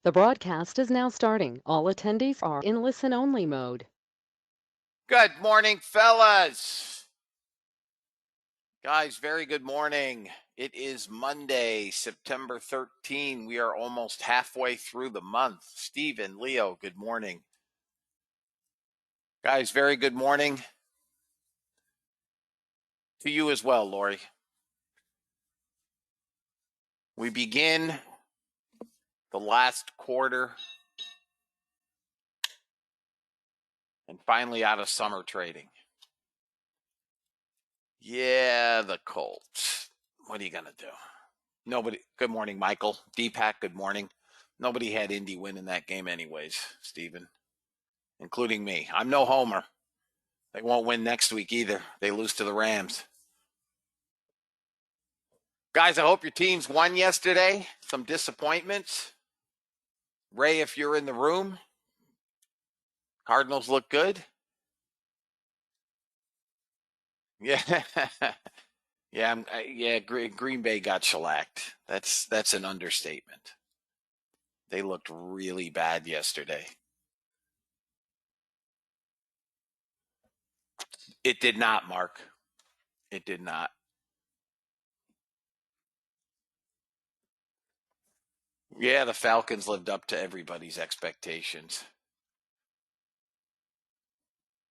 The broadcast is now starting. All attendees are in listen-only mode. Good morning, fellas. Guys, very good morning. It is Monday, September 13. We are almost halfway through the month. Stephen, Leo, good morning. Guys, very good morning. To you as well, Lori. We begin the last quarter and finally out of summer trading. Yeah, the Colts. What are you going to do? Nobody. Good morning, Michael. Deepak, good morning. Nobody had Indy win in that game anyways, Stephen, including me. I'm no homer. They won't win next week either. They lose to the Rams. Guys, I hope your teams won yesterday. Some disappointments. Ray, if you're in the room, Cardinals look good. Yeah. Yeah, Green Bay got shellacked. That's an understatement. They looked really bad yesterday. It did not, Mark. It did not. Yeah, the Falcons lived up to everybody's expectations.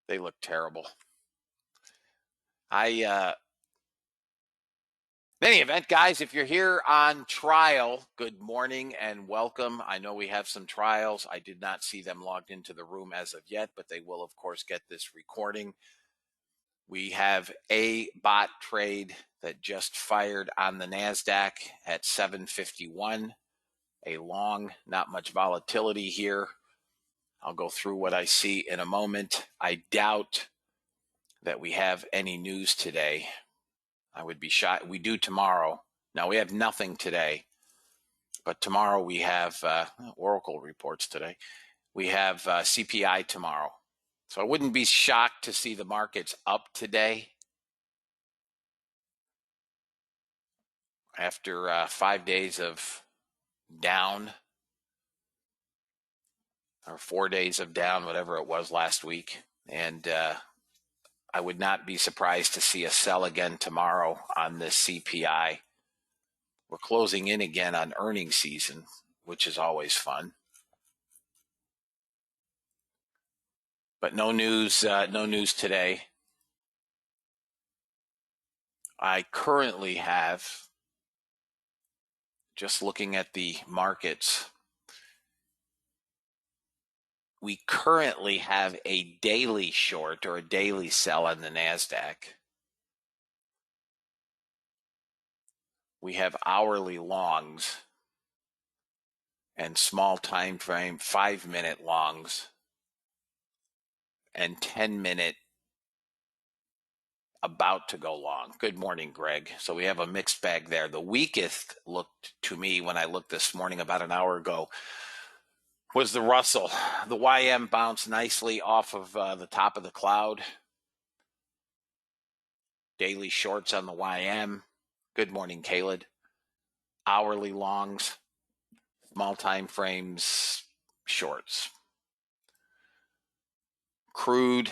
They looked terrible. In any event, guys, if you're here on trial, good morning and welcome. I know we have some trials. I did not see them logged into the room as of yet, but they will, of course, get this recording. We have a bot trade that just fired on the NASDAQ at 751. A long, not much volatility here. I'll go through what I see in a moment. I doubt that we have any news today. I would be shocked. We do tomorrow. Now, we have nothing today, but tomorrow we have Oracle reports today. We have CPI tomorrow. So I wouldn't be shocked to see the markets up today after 5 days of down, or 4 days of down, whatever it was last week. And I would not be surprised to see a sell again tomorrow on this CPI. We're closing in again on earnings season, which is always fun. But no news today. I currently have, just looking at the markets, we currently have a daily short or a daily sell on the NASDAQ. We have hourly longs and small time frame 5-minute longs and 10-minute about to go long. Good morning, Greg. So we have a mixed bag there. The weakest looked to me when I looked this morning about an hour ago was the Russell. The YM bounced nicely off of the top of the cloud. Daily shorts on the YM. Good morning, Caleb. Hourly longs, small time frames, shorts. Crude,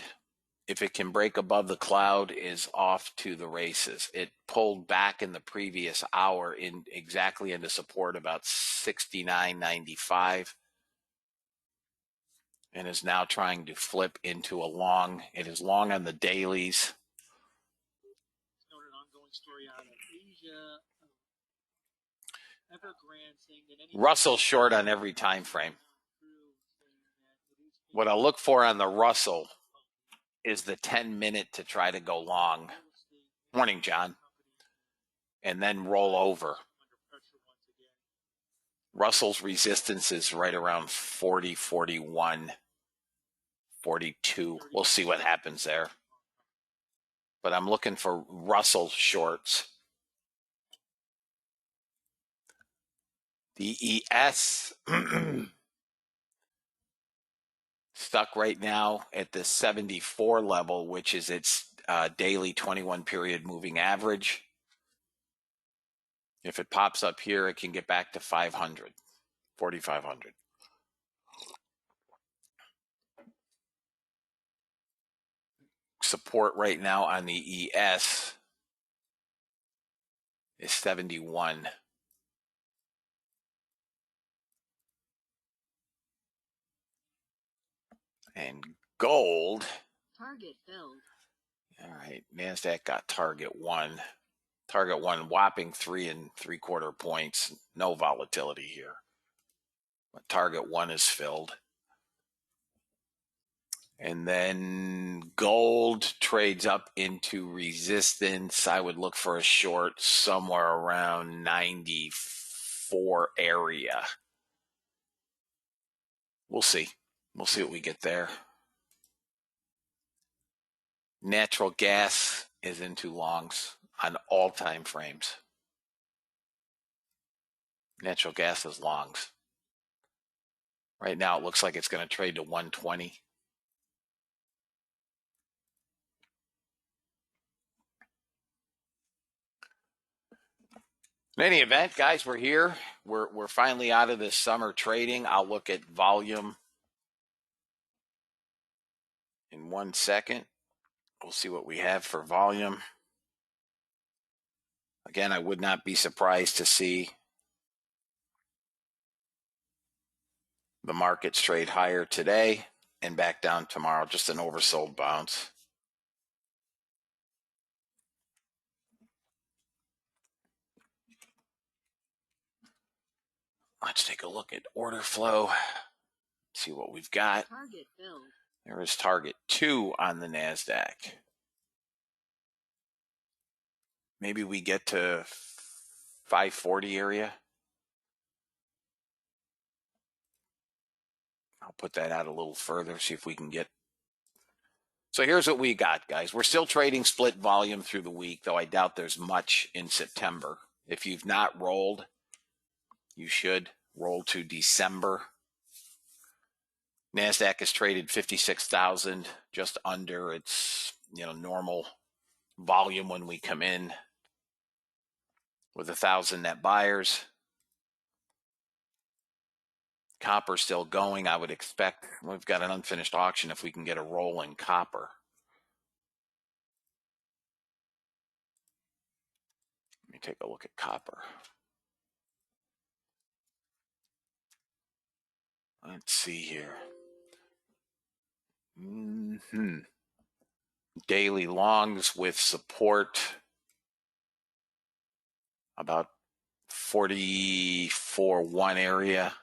if it can break above the cloud, is off to the races. It pulled back in the previous hour exactly into support about 69.95 and is now trying to flip into a long. It is long on the dailies. Russell short on every time frame. What I'll look for on the Russell is the 10-minute to try to go long. Morning, John. And then roll over. Russell's resistance is right around 40, 41, 42. We'll see what happens there. But I'm looking for Russell shorts. The ES stuck right now at the 74 level, which is its daily 21 period moving average. If it pops up here, it can get back to 500, 4,500. Support right now on the ES is 71. And gold. Target filled. All right, NASDAQ got target one. Target one whopping 3.75 points. No volatility here. But target one is filled. And then gold trades up into resistance. I would look for a short somewhere around 94 area. We'll see. We'll see what we get there. Natural gas is into longs on all time frames. Natural gas is longs. Right now, it looks like it's going to trade to 120. In any event, guys, we're here. We're finally out of this summer trading. I'll look at volume in 1 second. We'll see what we have for volume. Again, I would not be surprised to see the markets trade higher today and back down tomorrow. Just an oversold bounce. Let's take a look at order flow. See what we've got. Target filled. There is target 2 on the NASDAQ. Maybe we get to 540 area. I'll put that out a little further, see if we can get. So here's what we got, guys. We're still trading split volume through the week, though I doubt there's much in September. If you've not rolled, you should roll to December. NASDAQ has traded 56,000, just under its normal volume when we come in, with 1,000 net buyers. Copper still going. I would expect we've got an unfinished auction if we can get a roll in copper. Let me take a look at copper. Let's see here. Daily longs with support about 44.1 area.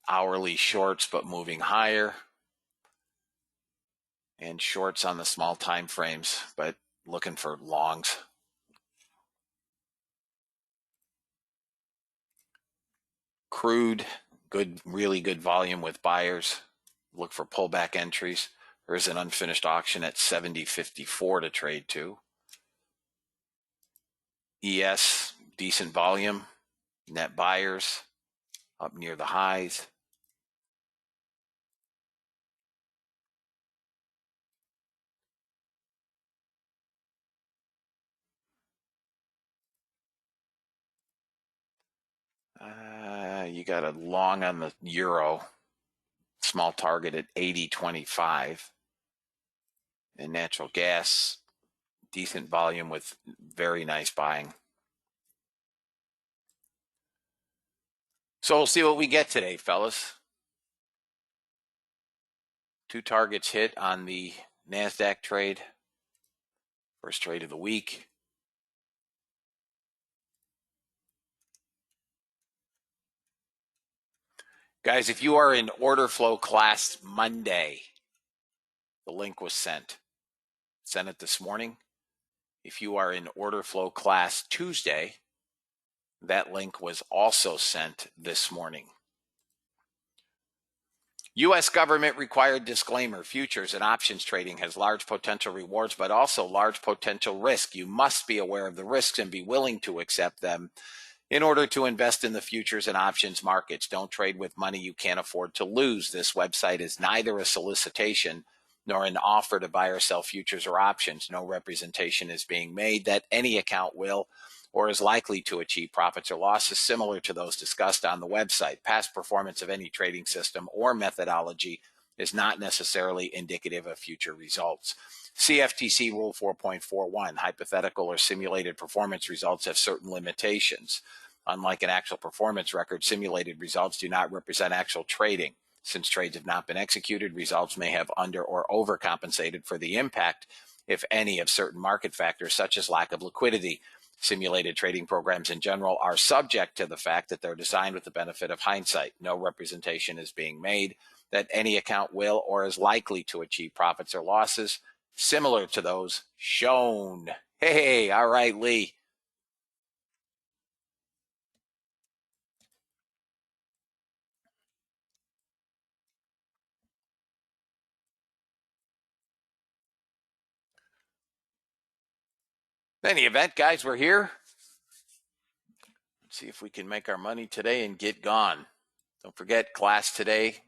Hourly shorts, but moving higher. And shorts on the small time frames, but looking for longs. Crude, good, really good volume with buyers. Look for pullback entries. There is an unfinished auction at 70.54 to trade to. ES, decent volume. Net buyers up near the highs. You got a long on the euro. Small target at 80.25. And natural gas, decent volume with very nice buying. So we'll see what we get today, fellas. 2 targets hit on the NASDAQ trade. First trade of the week. Guys, if you are in order flow class Monday, the link was sent. Sent it this morning. If you are in order flow class Tuesday, that link was also sent this morning. U.S. government required disclaimer: futures and options trading has large potential rewards, but also large potential risk. You must be aware of the risks and be willing to accept them in order to invest in the futures and options markets. Don't trade with money you can't afford to lose. This website is neither a solicitation nor an offer to buy or sell futures or options. No representation is being made that any account will or is likely to achieve profits or losses similar to those discussed on the website. Past performance of any trading system or methodology is not necessarily indicative of future results. CFTC Rule 4.41, hypothetical or simulated performance results have certain limitations. Unlike an actual performance record, simulated results do not represent actual trading. Since trades have not been executed, results may have under or overcompensated for the impact, if any, of certain market factors, such as lack of liquidity. Simulated trading programs in general are subject to the fact that they're designed with the benefit of hindsight. No representation is being made that any account will or is likely to achieve profits or losses similar to those shown. Hey, all right, Lee. In any event, guys, we're here. Let's see if we can make our money today and get gone. Don't forget, class today.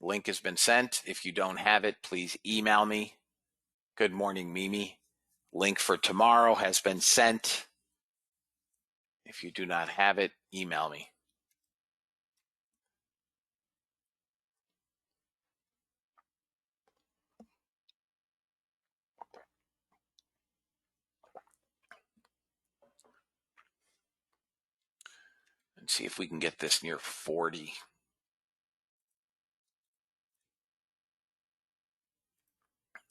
Link has been sent. If you don't have it, please email me. Good morning, Mimi. Link for tomorrow has been sent. If you do not have it, email me. And see if we can get this near 40.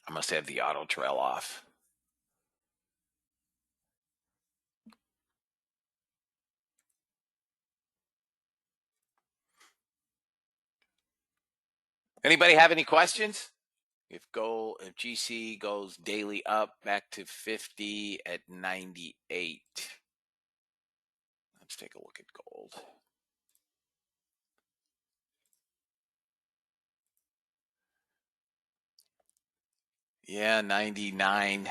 I must have the auto trail off. Anybody have any questions? If GC goes daily up back to 50 at 98. Let's take a look at gold. Yeah, 99.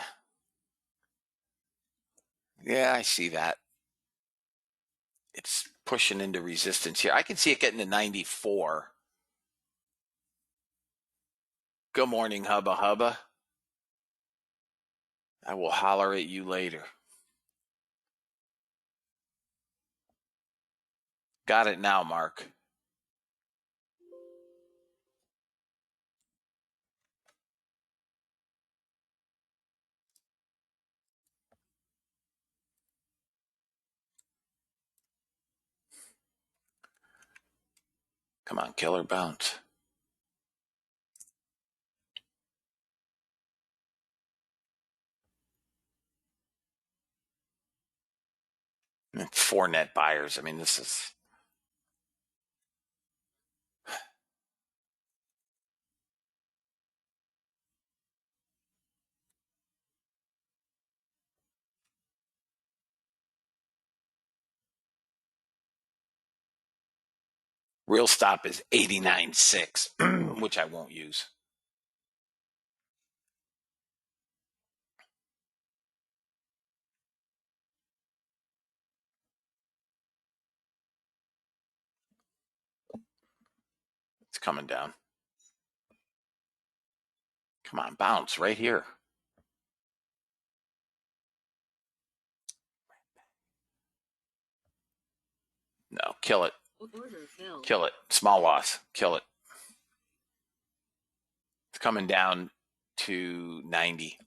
Yeah, I see that. It's pushing into resistance here. I can see it getting to 94. Good morning, Hubba Hubba. I will holler at you later. Got it now, Mark. Come on, killer bounce. Four net buyers. I mean, this is... Real stop is 89.6, which I won't use. It's coming down. Come on, bounce right here. No, kill it. Kill it. Small loss. Kill it. It's coming down to 90.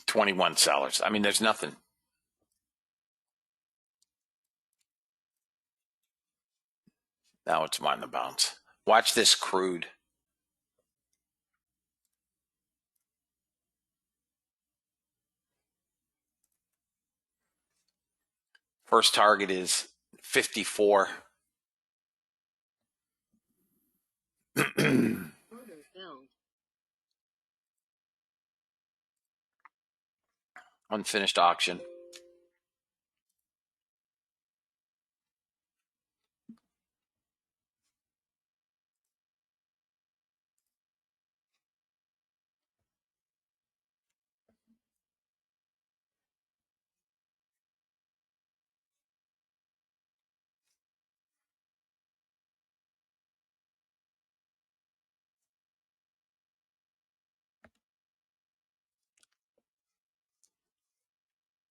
$21 sellers. I mean, there's nothing. Now it's on the bounce. Watch this crude. First target is 54. Unfinished auction.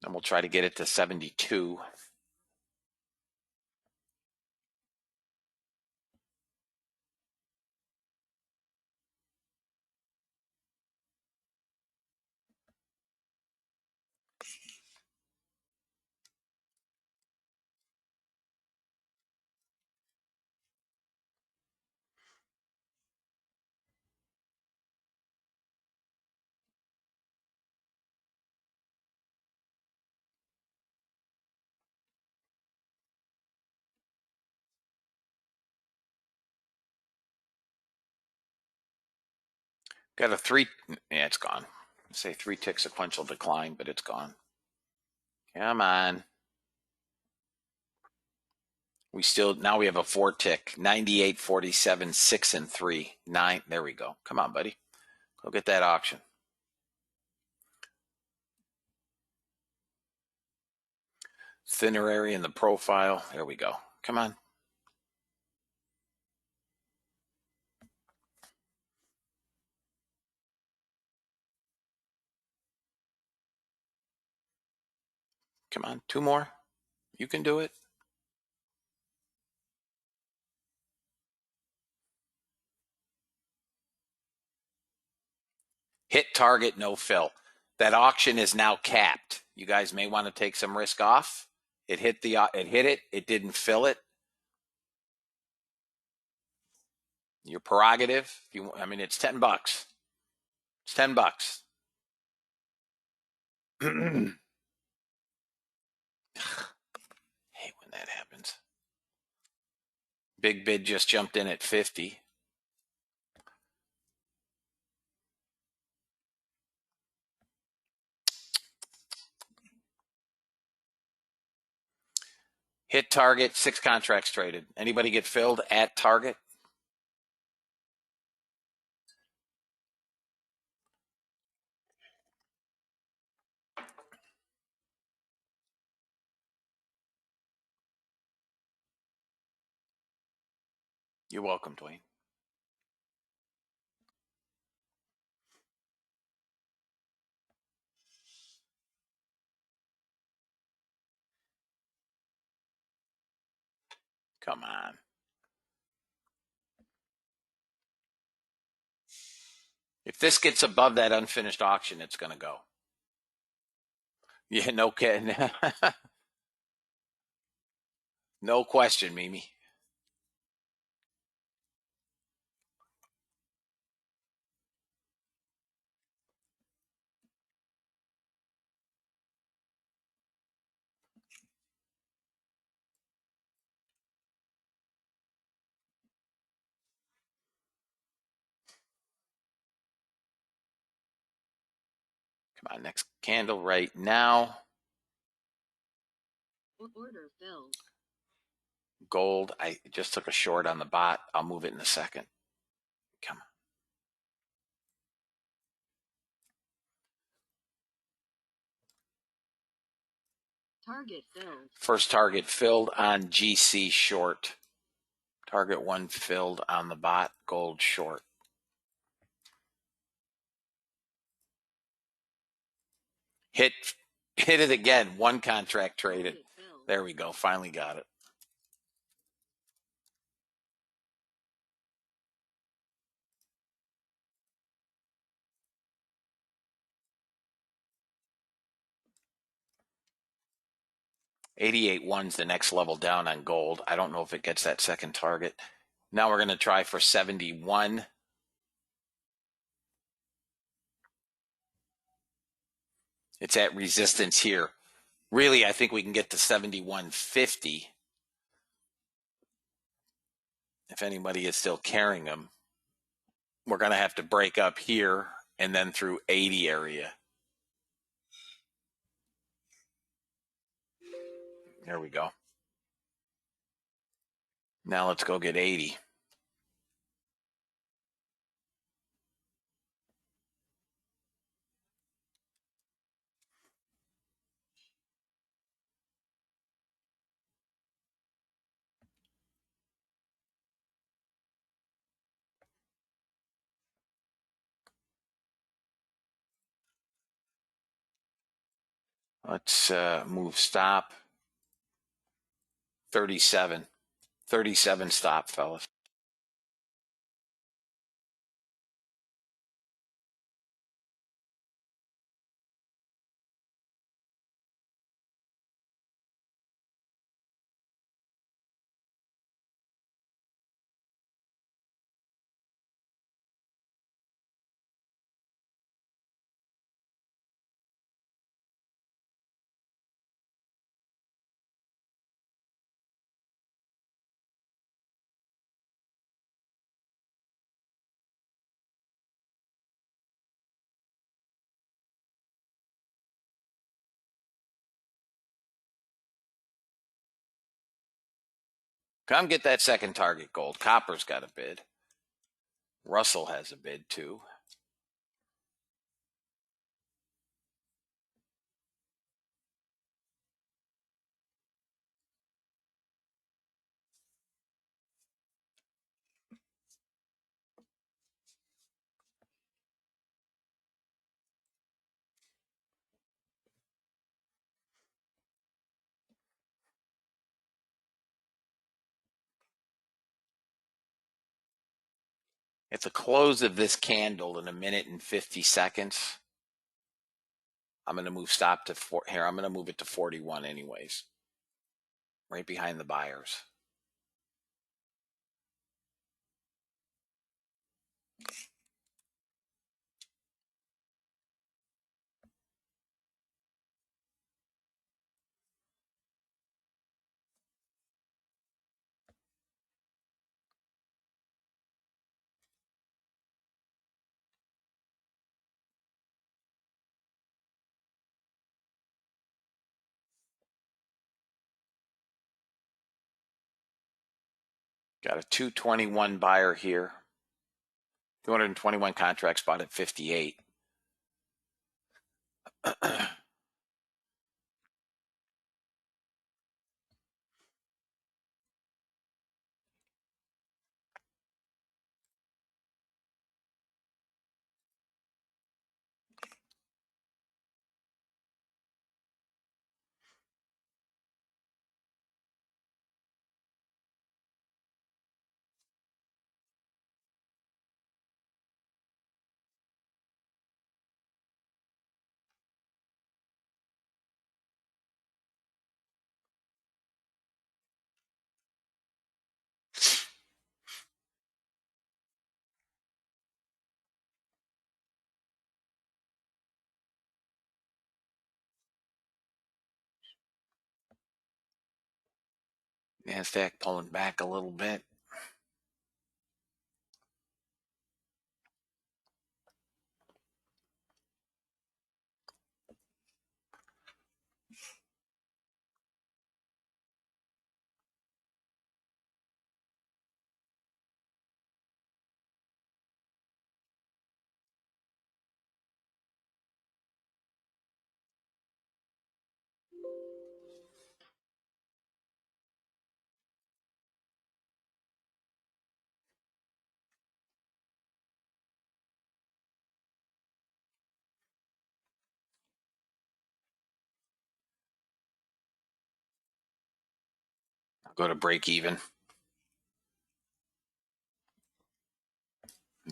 And we'll try to get it to 72. Got a 3. Yeah, it's gone. Say 3-tick sequential decline, but it's gone. Come on. Now we have a 4-tick. 98, 47, 6 and 3. 9. There we go. Come on, buddy. Go get that option. Thinner area in the profile. There we go. Come on. Come on. 2 more. You can do it. Hit target, no fill. That auction is now capped. You guys may want to take some risk off. It hit it. It didn't fill it. Your prerogative. It's $10. It's $10. Hate when that happens. Big bid just jumped in at 50. Hit target, 6 contracts traded. Anybody get filled at target? You're welcome, Dwayne. Come on. If this gets above that unfinished auction, it's going to go. Yeah, no kidding. No question, Mimi. Come on, next candle right now. Order filled. Gold. I just took a short on the bot. I'll move it in a second. Come on. Target filled. First target filled on GC short. Target 1 filled on the bot. Gold short. Hit it again. 1 contract traded. There we go. Finally got it. $88.1's the next level down on gold. I don't know if it gets that second target. Now we're going to try for 71. It's at resistance here. Really, I think we can get to 71.50 if anybody is still carrying them. We're going to have to break up here and then through 80 area. There we go. Now let's go get 80. Let's move stop. 37. 37 stop, fellas. Come get that second target gold. Copper's got a bid. Russell has a bid too. It's a close of this candle in 1 minute and 50 seconds. I'm going to move stop to here. I'm going to move it to 41 anyways, right behind the buyers. Got a 221 buyer here. 221 contracts bought at 58. NASDAQ pulling back a little bit. I'll go to break even.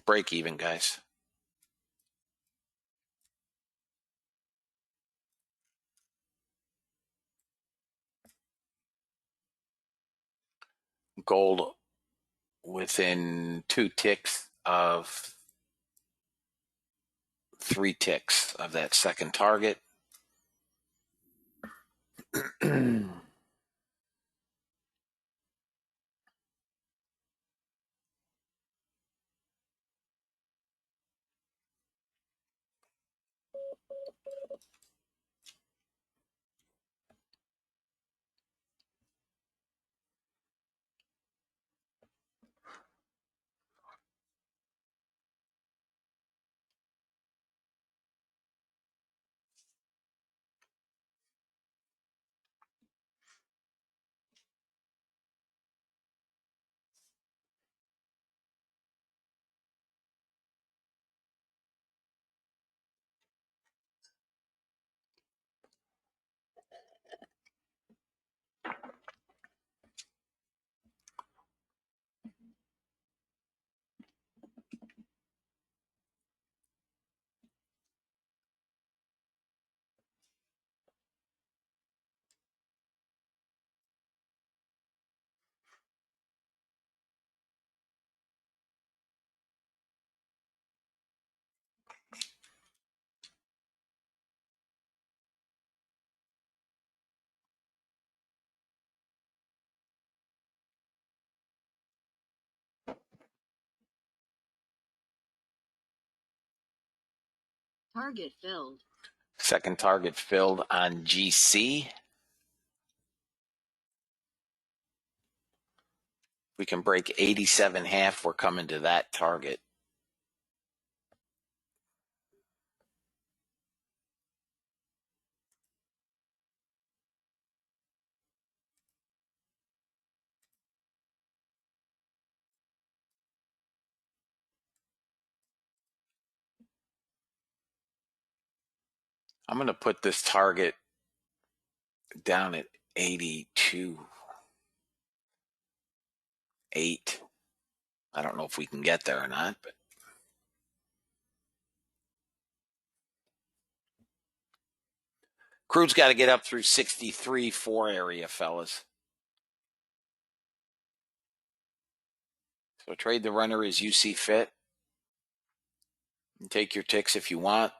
Break even, guys. Gold within 2 ticks of 3 ticks of that second target. Target filled. Second target filled on GC. We can break 87.5. We're coming to that target. I'm going to put this target down at 82.8. I don't know if we can get there or not, but crude's got to get up through 63.4 area, fellas. So trade the runner as you see fit. And take your ticks if you want.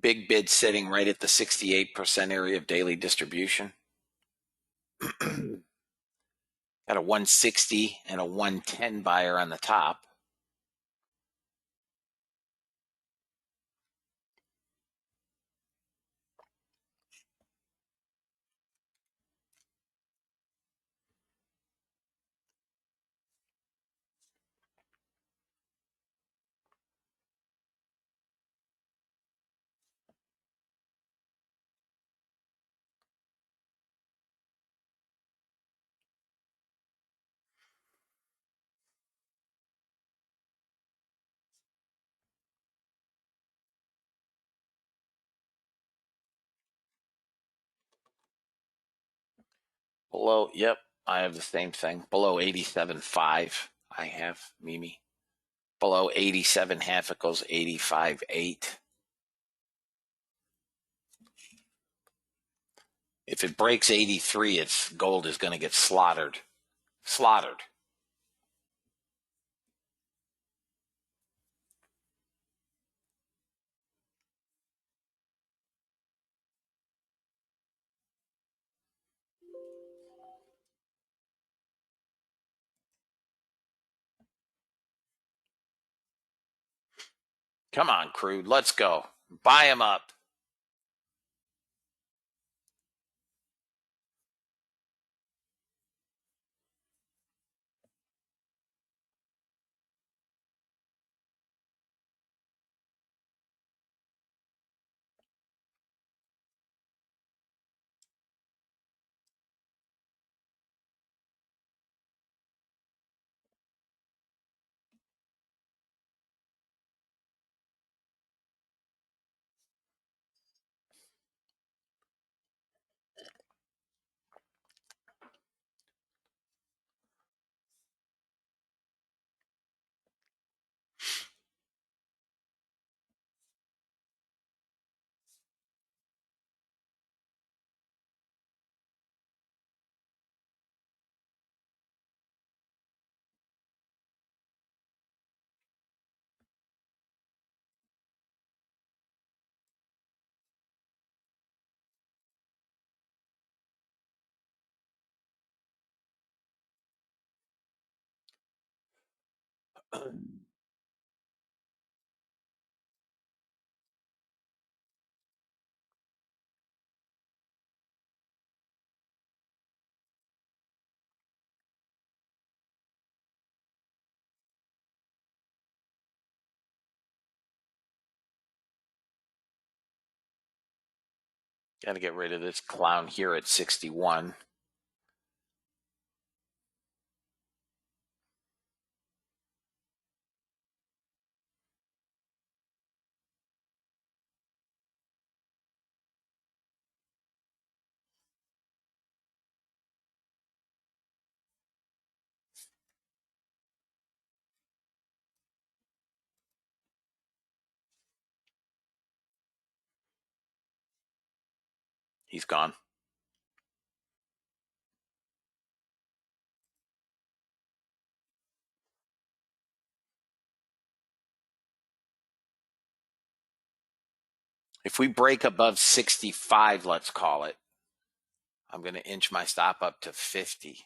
Big bid sitting right at the 68% area of daily distribution. Got a 160 and a 110 buyer on the top. Below, yep, I have the same thing. Below 87.5, I have Mimi. Below 87.5, it goes 85.8. If it breaks 83, it's gold is going to get slaughtered. Slaughtered. Come on, crude. Let's go. Buy him up. Got to get rid of this clown here at 61. He's gone. If we break above 65, let's call it, I'm going to inch my stop up to 50.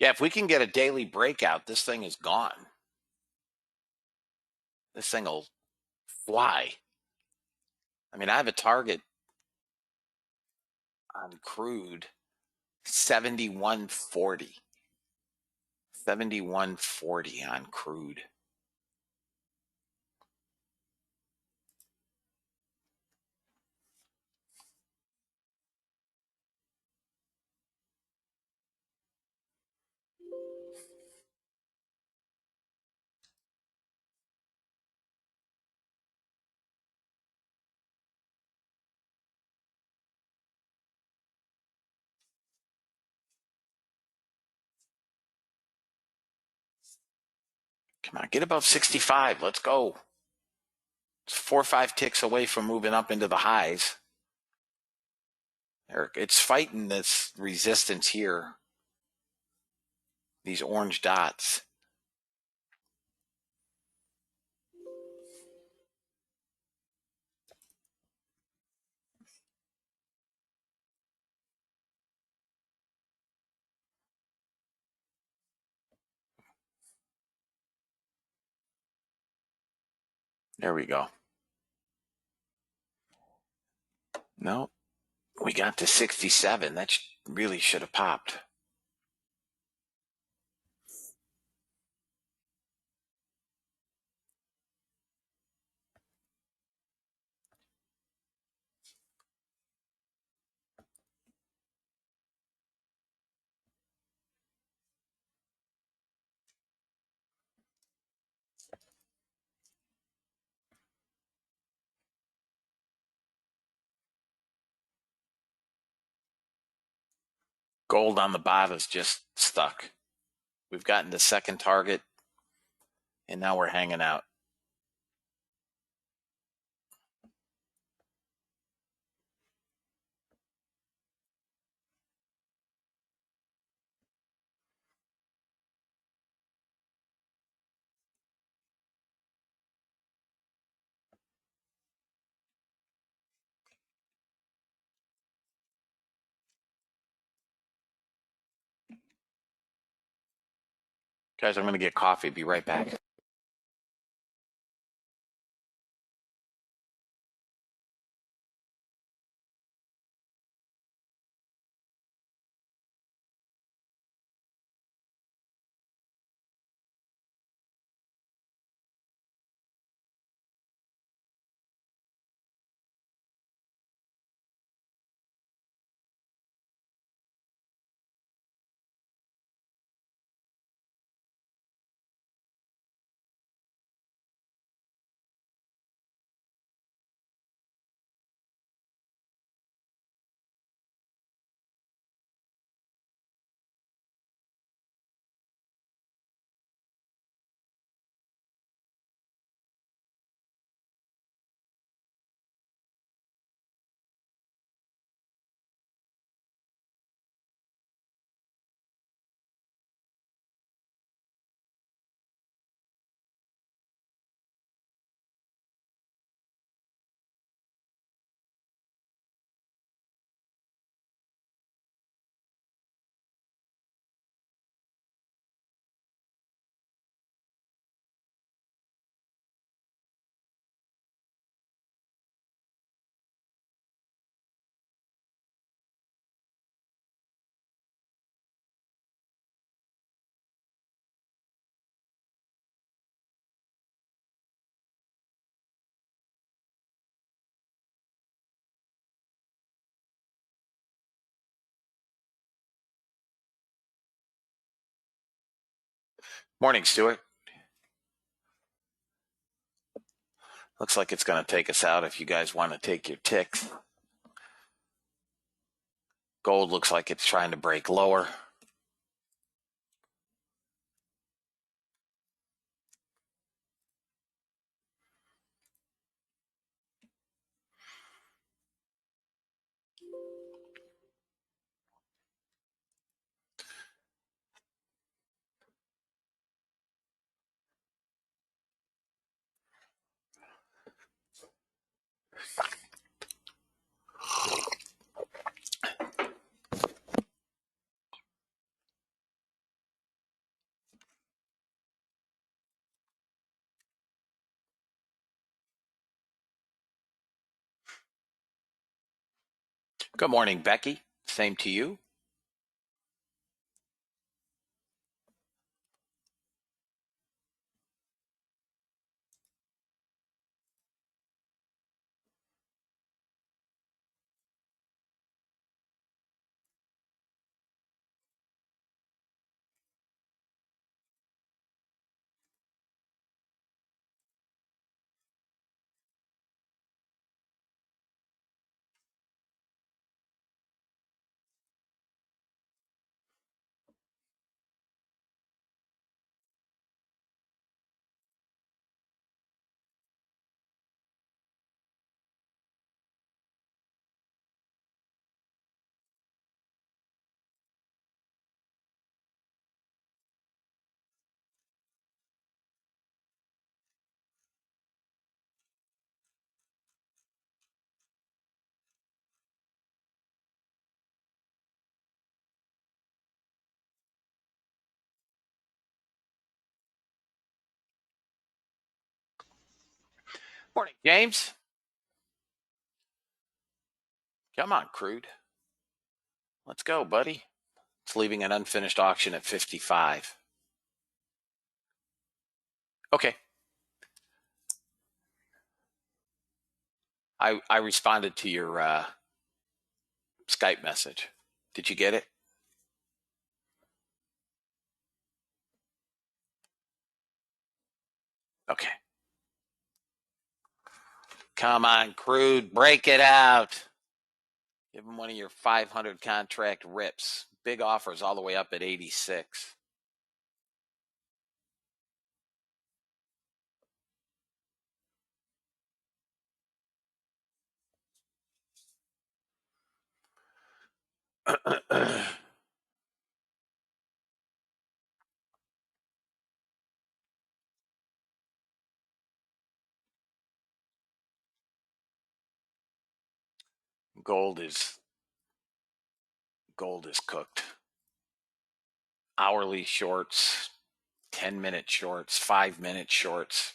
Yeah, if we can get a daily breakout, this thing is gone. This thing will fly. I mean, I have a target on crude 71.40. 71.40 on crude. Come on, get above 65. Let's go. It's 4 or 5 ticks away from moving up into the highs. Eric, it's fighting this resistance here. These orange dots. There we go. No, we got to 67. That really should have popped. Gold on the bottom is just stuck. We've gotten the second target, and now we're hanging out. Guys, I'm going to get coffee. Be right back. Morning, Stuart. Looks like it's going to take us out if you guys want to take your ticks. Gold looks like it's trying to break lower. Good morning, Becky. Same to you. Morning, James. Come on, crude. Let's go, buddy. It's leaving an unfinished auction at 55. Okay. I responded to your Skype message. Did you get it? Okay. Come on, crude. Break it out. Give him one of your 500 contract rips. Big offers all the way up at 86. Gold is cooked. Hourly shorts, 10-minute shorts, 5-minute shorts.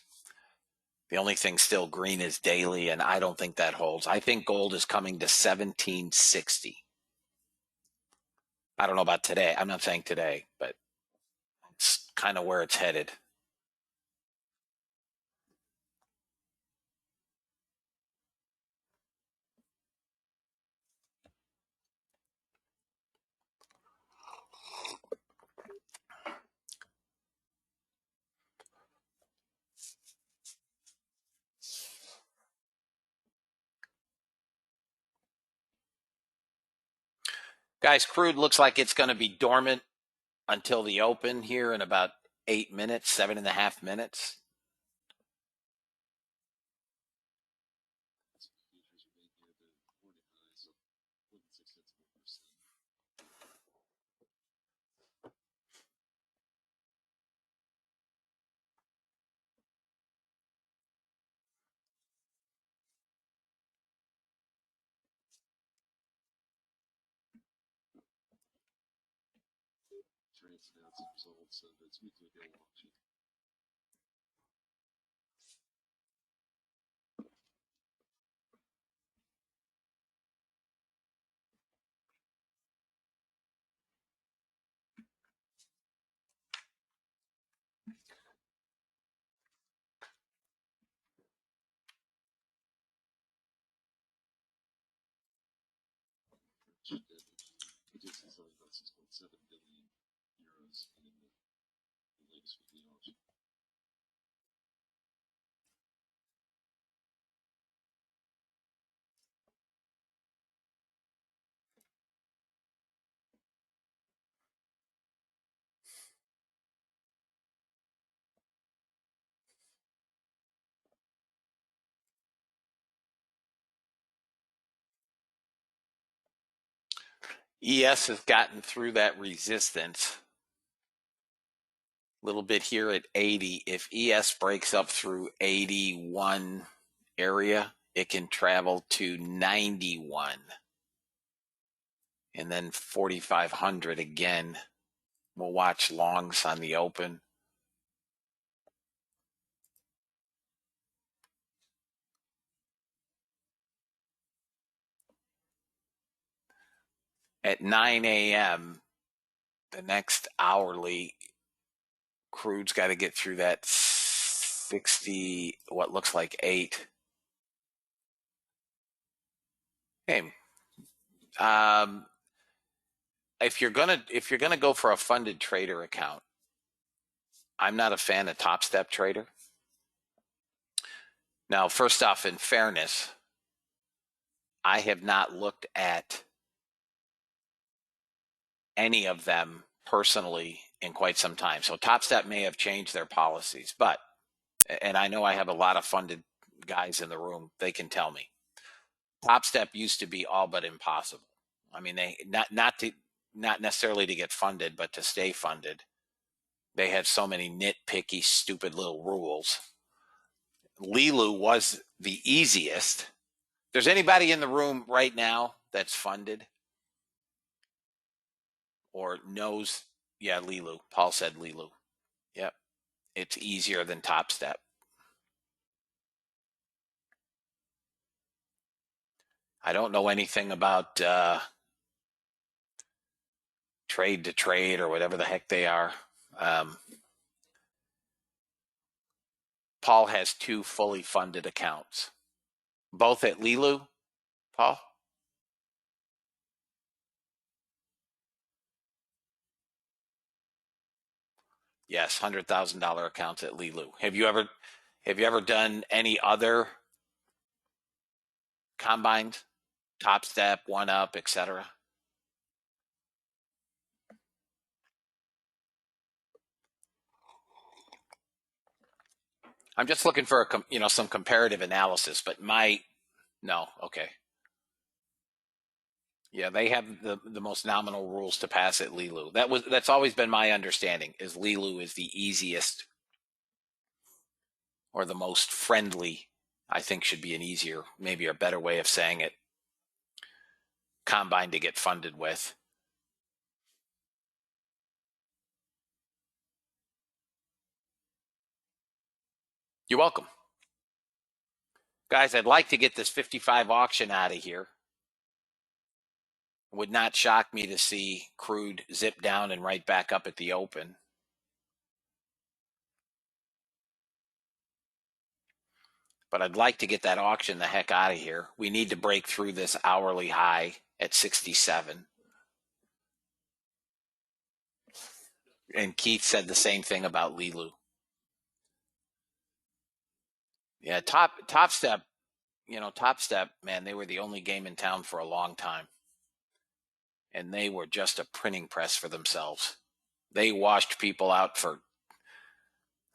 The only thing still green is daily, and I don't think that holds. I think gold is coming to 1760. I don't know about today. I'm not saying today, but it's kind of where it's headed. Guys, crude looks like it's going to be dormant until the open here in about 8 minutes, 7.5 minutes. ES has gotten through that resistance. A little bit here at 80. If ES breaks up through 81 area, it can travel to 91. And then 4,500 again. We'll watch longs on the open. At 9 a.m., the next hourly, crude's got to get through that 60, what looks like 8. Hey, if you're gonna go for a funded trader account, I'm not a fan of Top Step Trader. Now, first off, in fairness, I have not looked at any of them personally in quite some time. So Top Step may have changed their policies, but, and I know I have a lot of funded guys in the room, they can tell me. Top Step used to be all but impossible. I mean, they not necessarily to get funded, but to stay funded. They had so many nitpicky, stupid little rules. Lilu was the easiest. There's anybody in the room right now that's funded or knows? Yeah, Lilu. Paul said Lilu. Yep. It's easier than Top Step. I don't know anything about trade to trade or whatever the heck they are. Paul has 2 fully funded accounts, both at Lilu. Paul? Yes, $100,000 accounts at Lilu. Have you ever done any other combines? Top Step, One Up, etc. I'm just looking for some comparative analysis, but no, okay. Yeah, they have the most nominal rules to pass at Lilu. That's always been my understanding, is Lilu is the easiest or the most friendly, I think should be an easier, maybe a better way of saying it, combine to get funded with. You're welcome. Guys, I'd like to get this 55 auction out of here. It would not shock me to see crude zip down and right back up at the open. But I'd like to get that auction the heck out of here. We need to break through this hourly high at 67. And Keith said the same thing about Lilu. Yeah, Top Step, Top Step, man, they were the only game in town for a long time. And they were just a printing press for themselves. They washed people out for,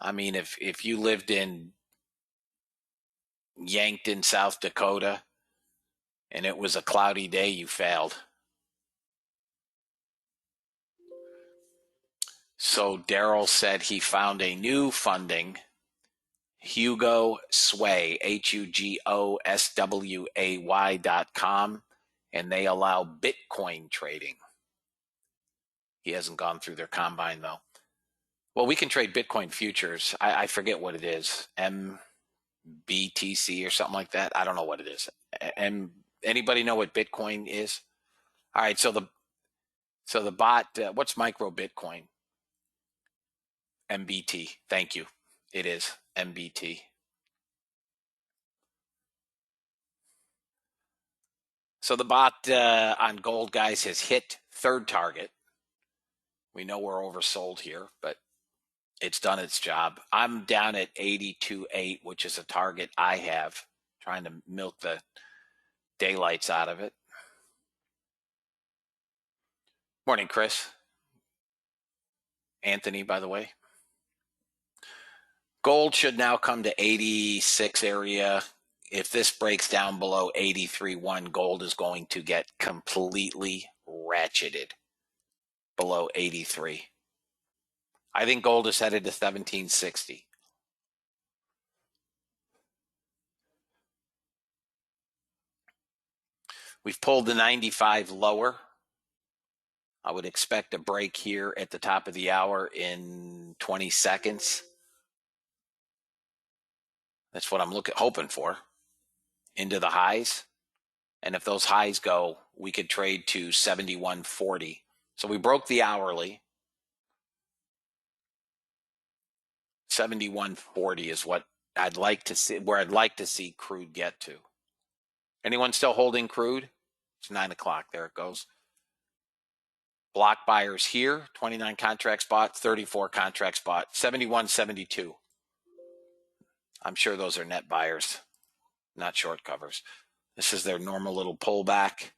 I mean, if you lived in Yankton, South Dakota, and it was a cloudy day, you failed. So Daryl said he found a new funding, Hugo Sway, HUGOSWAY.com, and they allow Bitcoin trading. He hasn't gone through their combine, though. Well, we can trade Bitcoin futures. I forget what it is. MBTC or something like that. I don't know what it is. Anybody know what Bitcoin is? All right, so the bot, what's micro Bitcoin? MBT. Thank you. It is MBT. So the bot on gold, guys, has hit third target. We know we're oversold here, but it's done its job. I'm down at 82.8, which is a target I have, trying to milk the daylights out of it. Morning, Chris. Anthony, by the way. Gold should now come to 86 area. If this breaks down below 83.1, gold is going to get completely ratcheted below 83. I think gold is headed to 1760. We've pulled the 95 lower. I would expect a break here at the top of the hour in 20 seconds. That's what I'm hoping for. Into the highs. And if those highs go, we could trade to 71.40. So we broke the hourly. 71.40 is what I'd like to see, where I'd like to see crude get to. Anyone still holding crude? It's 9 o'clock. There it goes. Block buyers here, 29 contracts bought, 34 contracts bought, 71.72. I'm sure those are net buyers, not short covers. This is their normal little pullback.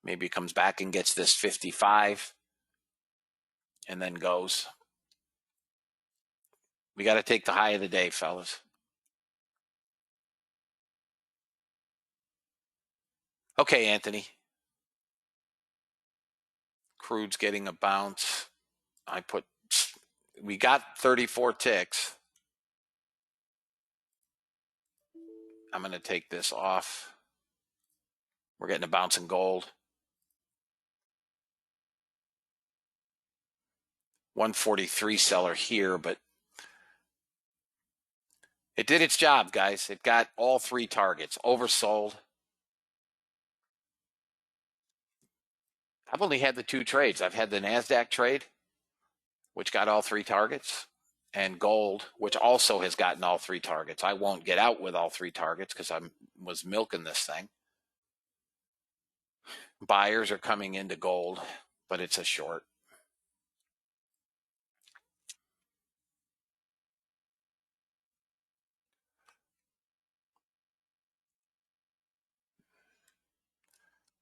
Maybe it comes back and gets this 55 and then goes. We got to take the high of the day, fellas. Okay, Anthony. Crude's getting a bounce. We got 34 ticks. I'm going to take this off. We're getting a bounce in gold. 143 seller here, but it did its job, guys. It got all three targets. Oversold. I've only had the two trades. I've had the NASDAQ trade, which got all three targets, and gold, which also has gotten all three targets. I won't get out with all three targets because I was milking this thing. Buyers are coming into gold, but it's a short.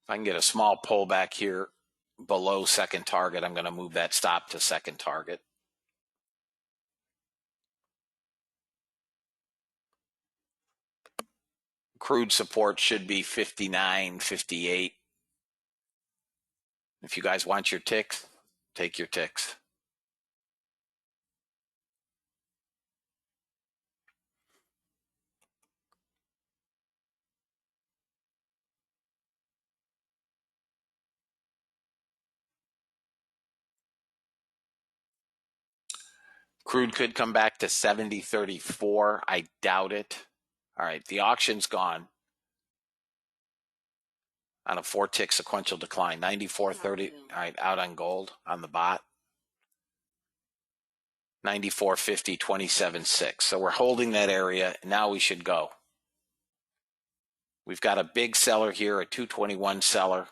If I can get a small pullback here below second target, I'm going to move that stop to second target. Crude support should be 59, 58. If you guys want your ticks, take your ticks. Crude could come back to 70.34. I doubt it. All right, the auction's gone on a 4-tick sequential decline. 94.30. All right, out on gold on the bot. 94.50, 27.6. So we're holding that area. Now we should go. We've got a big seller here, a 221 seller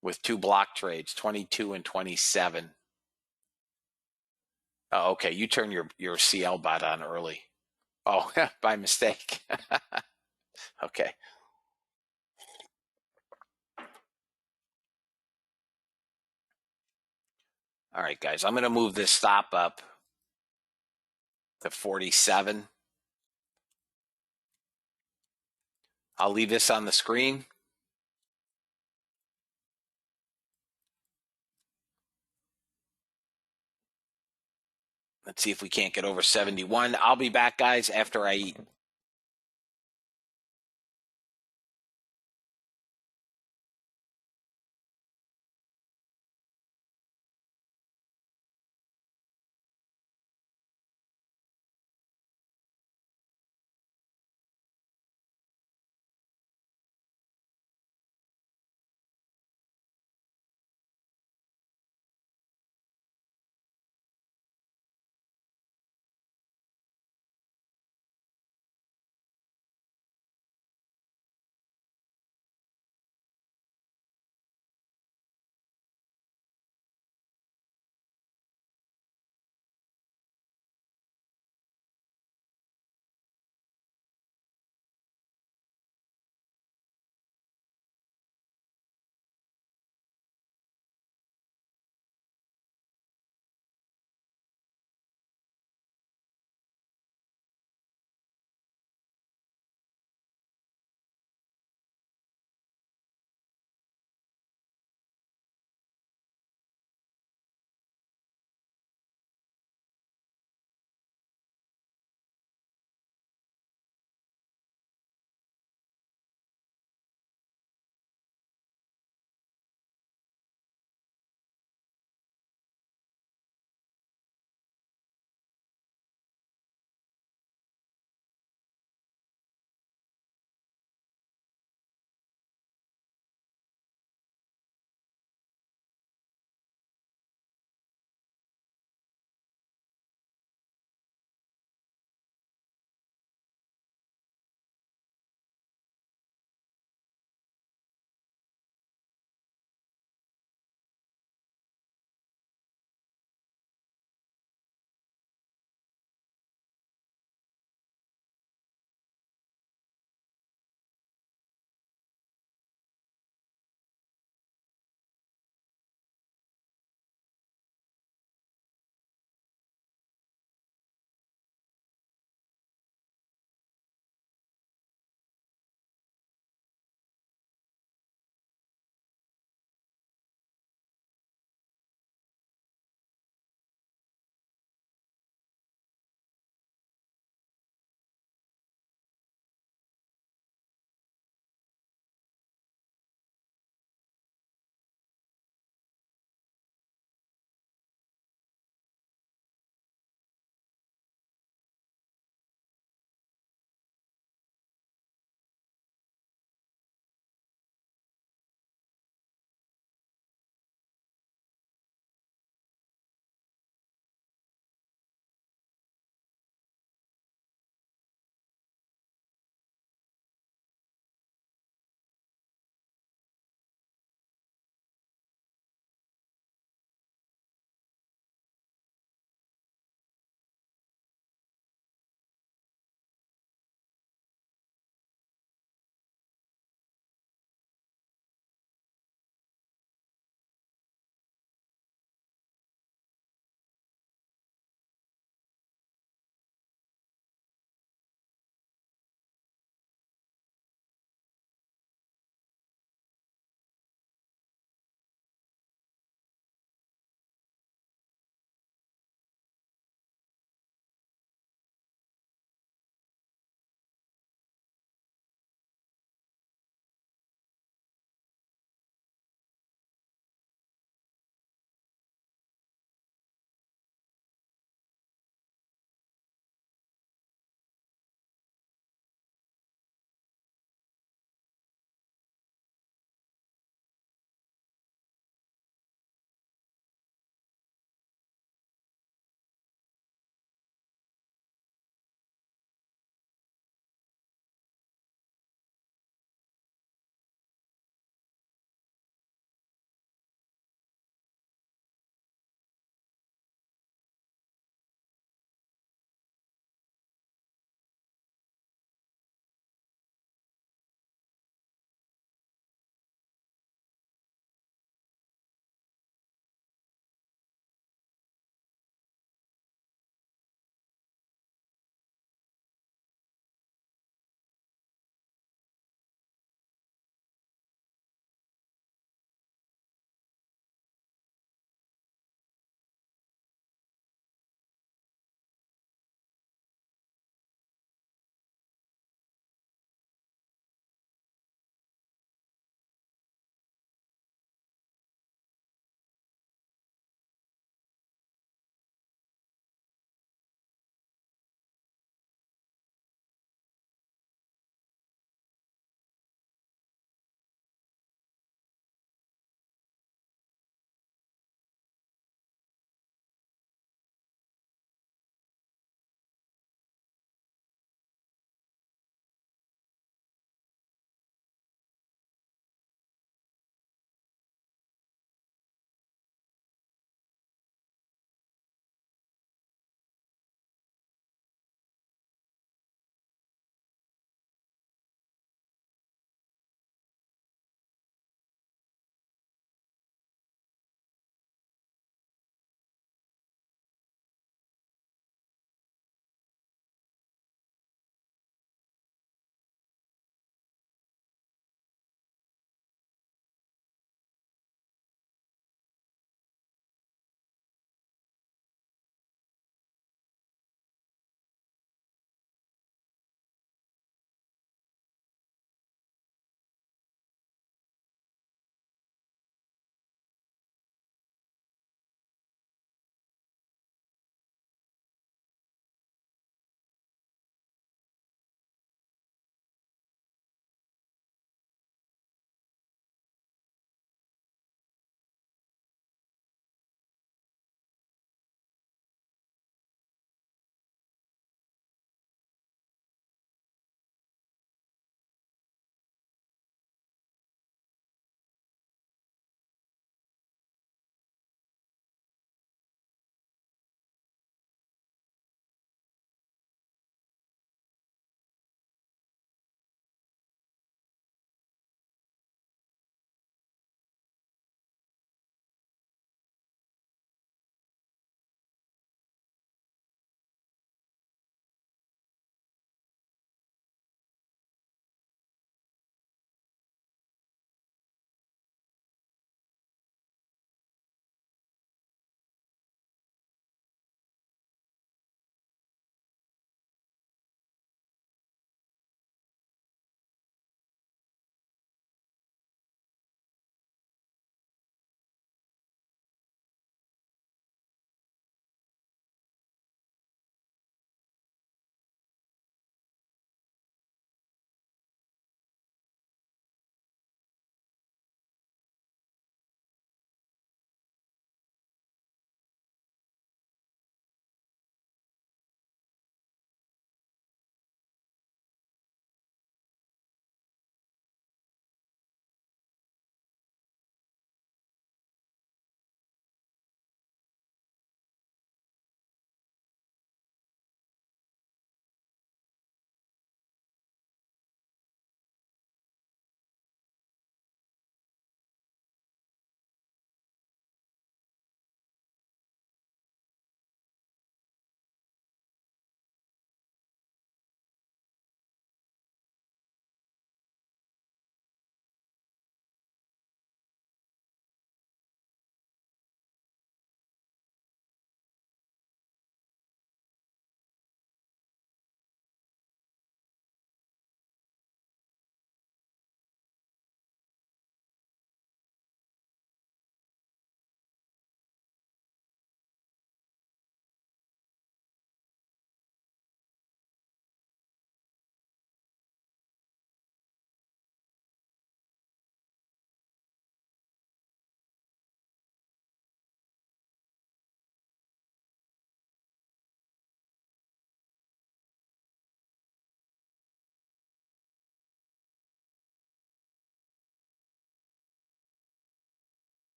with two block trades, 22 and 27. Oh, okay, you turn your CL bot on early. Oh, by mistake. Okay. All right, guys, I'm going to move this stop up to 47. I'll leave this on the screen. Let's see if we can't get over 71. I'll be back, guys, after I eat.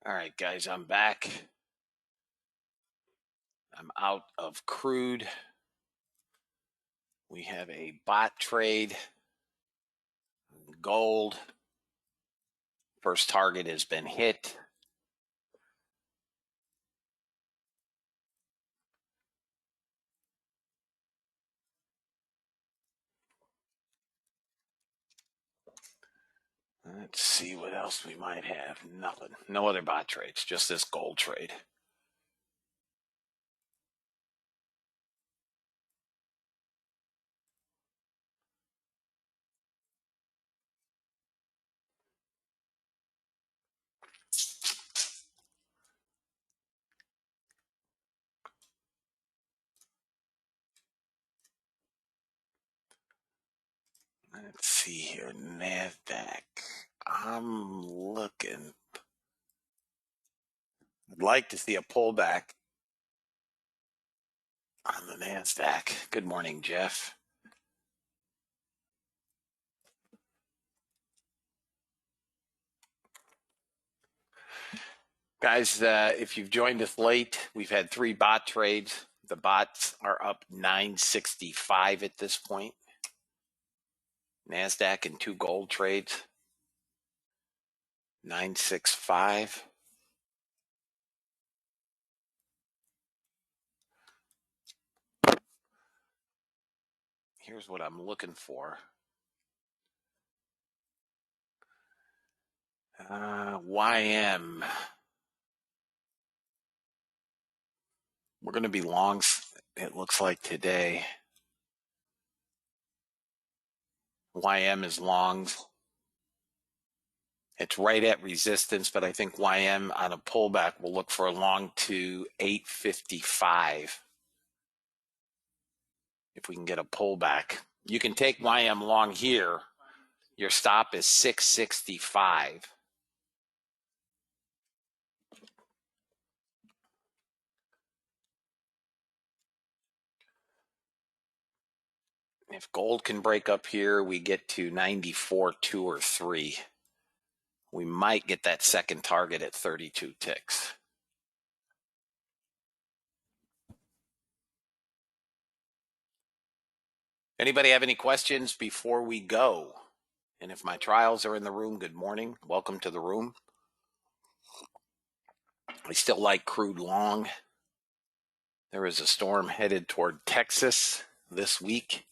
All right, guys, I'm back. I'm out of crude. We have a bot trade. Gold. First target has been hit. Let's see what else we might have. Nothing. No other bot trades, just this gold trade. Let's see here. NASDAQ. I'm looking. I'd like to see a pullback on the NASDAQ. Good morning, Jeff. Guys, if you've joined us late, we've had 3 bot trades. The bots are up 965 at this point. NASDAQ and 2 gold trades. 965. Here's what I'm looking for. YM. We're going to be longs, it looks like, today. YM is longs. It's right at resistance, but I think YM on a pullback will look for a long to 855. If we can get a pullback. You can take YM long here. Your stop is 665. If gold can break up here, we get to 94, 2 or 3. We might get that second target at 32 ticks. Anybody have any questions before we go? And if my trials are in the room, good morning. Welcome to the room. I still like crude long. There is a storm headed toward Texas this week.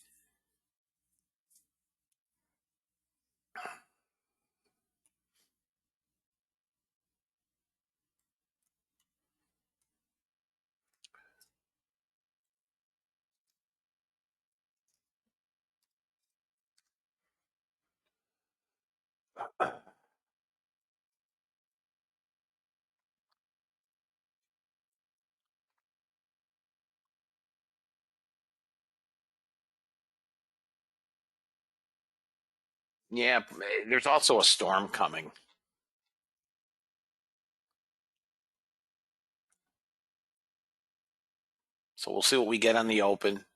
Yeah, there's also a storm coming. So we'll see what we get on the open.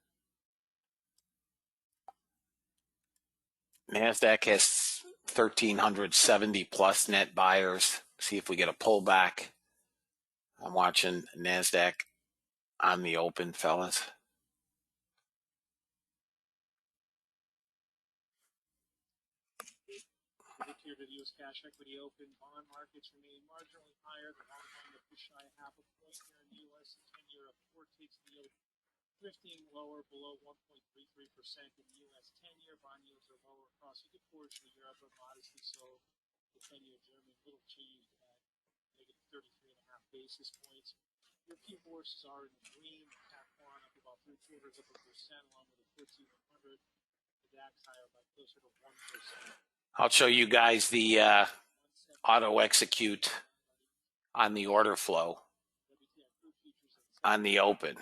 NASDAQ has 1,370 plus net buyers. See if we get a pullback. I'm watching NASDAQ on the open, fellas. Indicator the U.S. cash equity open. Bond markets remain marginally higher. The long bond up just shy of half a point here in the U.S. The 10-year up 4 ticks. The yield drifting lower below 1.33%. In the U.S. 10-year bond yields are lower across a good portion of Europe, but modestly so. The 10-year German little changed at negative 33.5 basis points. European bourses are in the green. The CAC 1 up about 3/4 of a percent, along with the FTSE 100. The DAX higher by closer to 1%. I'll show you guys the auto execute on the order flow on the open.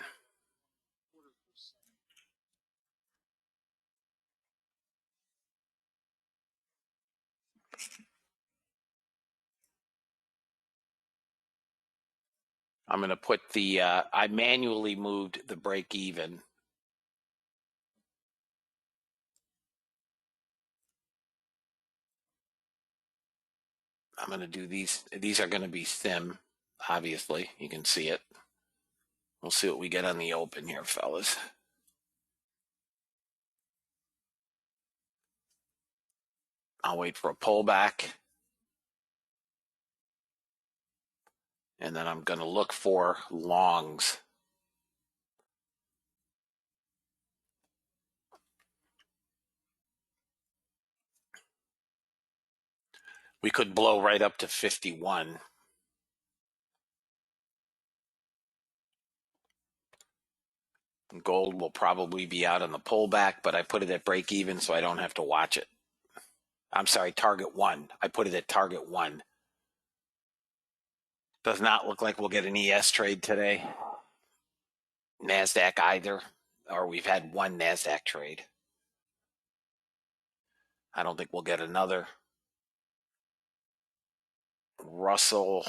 I'm going to put the, I manually moved the break even. I'm going to do these. These are going to be sim, obviously. You can see it. We'll see what we get on the open here, fellas. I'll wait for a pullback. And then I'm going to look for longs. We could blow right up to 51. Gold will probably be out on the pullback, but I put it at break even so I don't have to watch it. I'm sorry, target 1. I put it at target 1. Does not look like we'll get an ES trade today. NASDAQ either, or we've had one NASDAQ trade. I don't think we'll get another. Russell.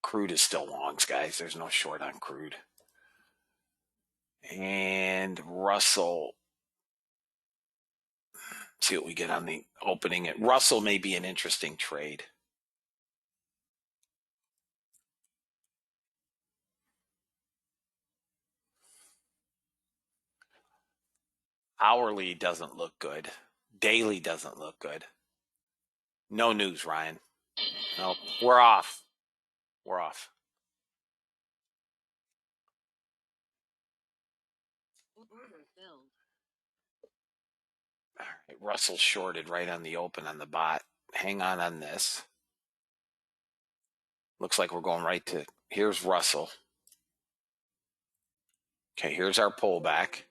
Crude is still longs, guys. There's no short on crude. And Russell. See what we get on the opening. Russell may be an interesting trade. Hourly doesn't look good. Daily doesn't look good. No news, Ryan. No, we're off. We're off. All right, Russell shorted right on the open on the bot. Hang on this. Looks like we're going right to, here's Russell. Okay, here's our pullback.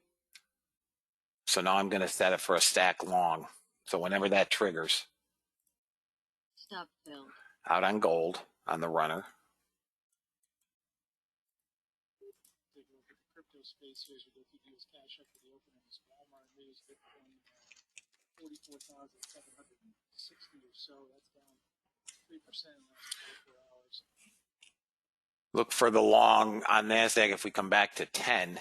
So now I'm going to set it for a stack long. So whenever that triggers. Stop filled. Out on gold on the runner. Take a look at the crypto space here as we go through the US cash equity open in this Walmart news. Bitcoin 44,760 or so. That's down 3% in the last 24 hours. Look for the long on NASDAQ if we come back to 10.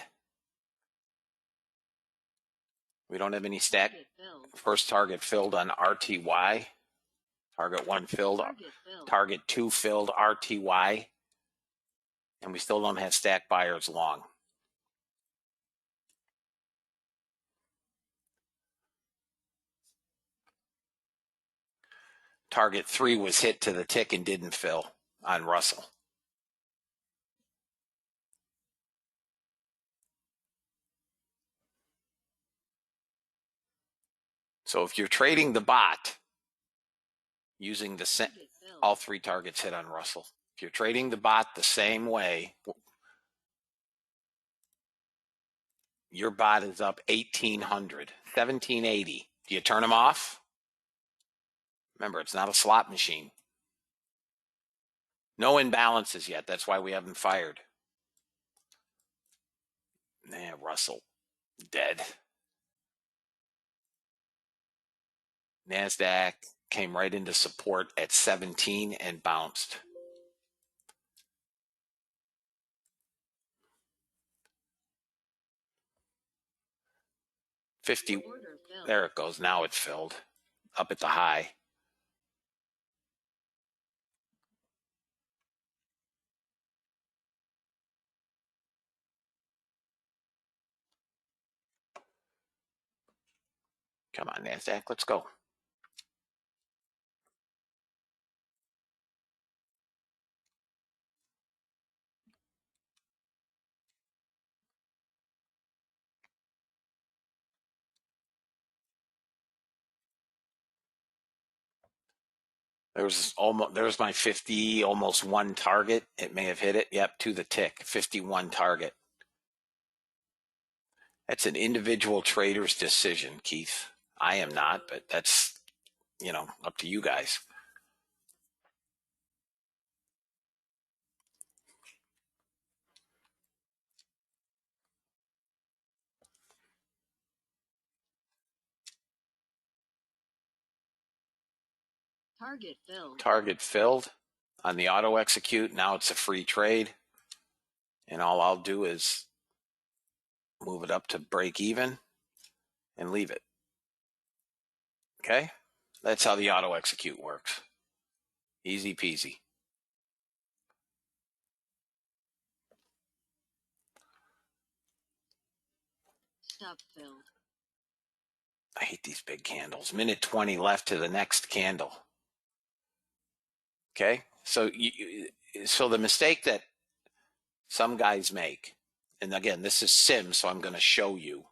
We don't have any stack. First target filled on RTY. Target 1 filled. Target 2 filled RTY. And we still don't have stack buyers long. Target 3 was hit to the tick and didn't fill on Russell. So if you're trading the bot using the all 3 targets hit on Russell. If you're trading the bot the same way, your bot is up 1,800, 1,780. Do you turn them off? Remember, it's not a slot machine. No imbalances yet. That's why we haven't fired. Russell, dead. NASDAQ came right into support at 17 and bounced. $50. There it goes. Now it's filled. Up at the high. Come on, NASDAQ. Let's go. There's my 50, almost 1 target. It may have hit it. Yep, to the tick. 51 target. That's an individual trader's decision, Keith. I am not, but that's, up to you guys. Target filled. Target filled on the auto execute. Now it's a free trade. And all I'll do is move it up to break even and leave it. Okay? That's how the auto execute works. Easy peasy. Stop filled. I hate these big candles. Minute 20 left to the next candle. Okay, so so the mistake that some guys make, and again, this is sim, so I'm going to show you,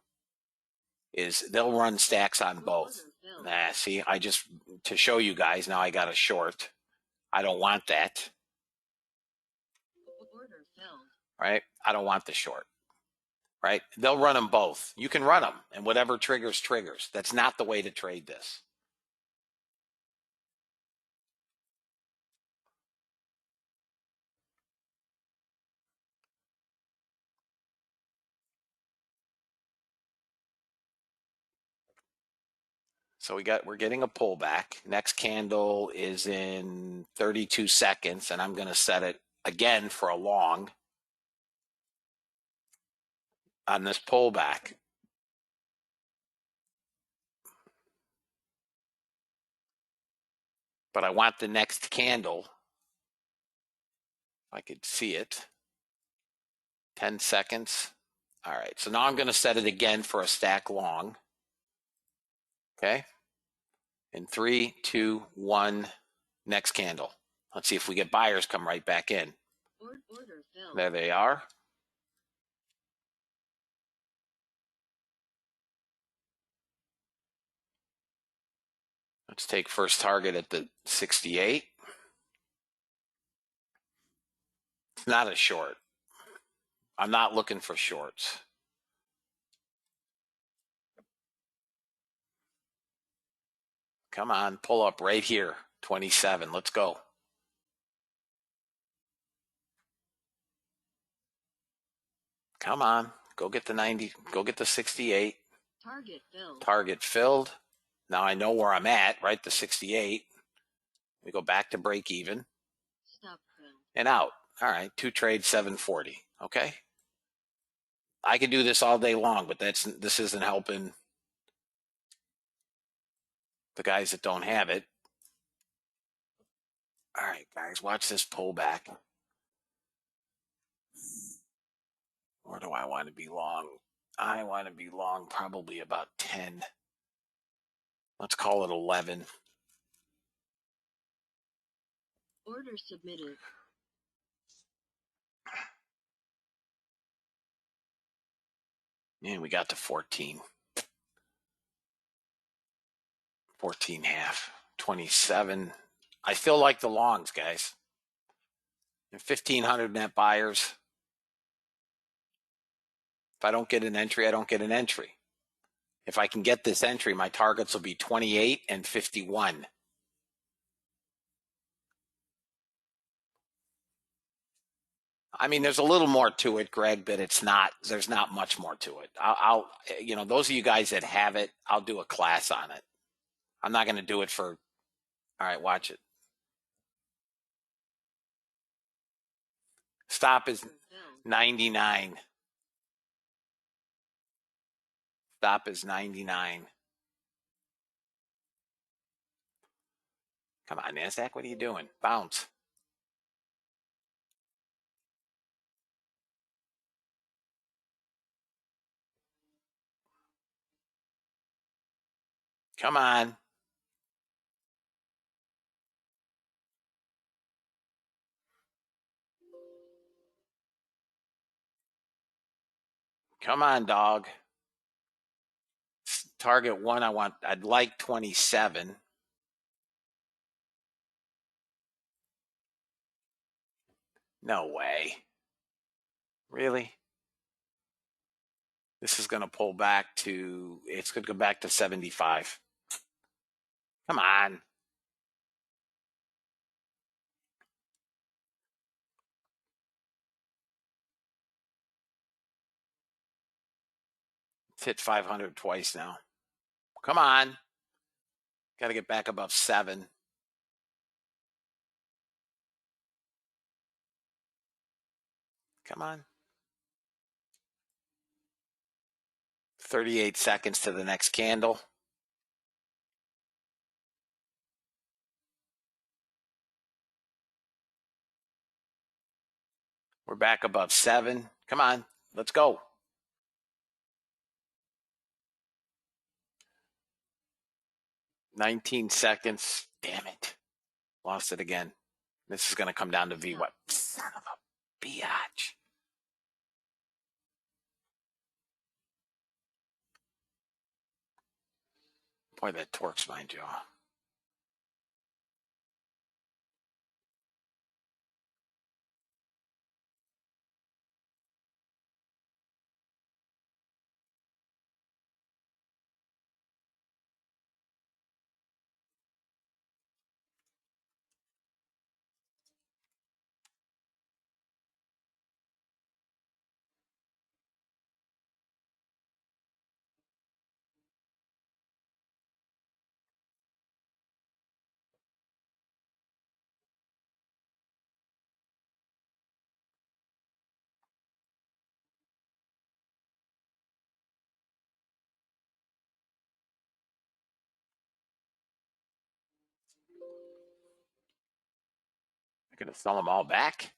is they'll run stacks on both. Nah, see, to show you guys, now I got a short. I don't want that. Order filled. Right? I don't want the short. Right? They'll run them both. You can run them, and whatever triggers, triggers. That's not the way to trade this. So we're getting a pullback. Next candle is in 32 seconds, and I'm going to set it again for a long on this pullback. But I want the next candle, if I could see it, 10 seconds. All right, so now I'm going to set it again for a stack long. Okay. In 3, 2, 1, next candle. Let's see if we get buyers come right back in. Order filled. There they are. Let's take first target at the 68. It's not a short. I'm not looking for shorts. Come on, pull up right here. 27. Let's go. Come on. Go get the 90. Go get the 68. Target filled. Target filled. Now I know where I'm at, right? The 68. We go back to break even. Stop filled. And out. All right. 2 trades, 740. Okay. I could do this all day long, but this isn't helping the guys that don't have it. All right, guys, watch this pullback. Where do I want to be long? I want to be long probably about 10. Let's call it 11. Order submitted. And we got to 14. 14 half. 27. I still like the longs, guys. And 1,500 net buyers. If I don't get an entry, I don't get an entry. If I can get this entry, my targets will be 28 and 51. I mean, there's a little more to it, Greg, but there's not much more to it. I'll those of you guys that have it, I'll do a class on it. I'm not going to do it for, all right, watch it. Stop is 99. Stop is 99. Come on, NASDAQ, what are you doing? Bounce. Come on. Come on, dog. Target one, I'd like 27. No way. Really? This is going to pull back it's going to go back to 75. Come on. It's hit 500 twice now. Come on. Got to get back above 7. Come on. 38 seconds to the next candle. We're back above 7. Come on, let's go. $19 seconds. Damn it. Lost it again. This is going to come down to VWAP. Son of a biatch. Boy, that torques my jaw. I'm going to sell them all back.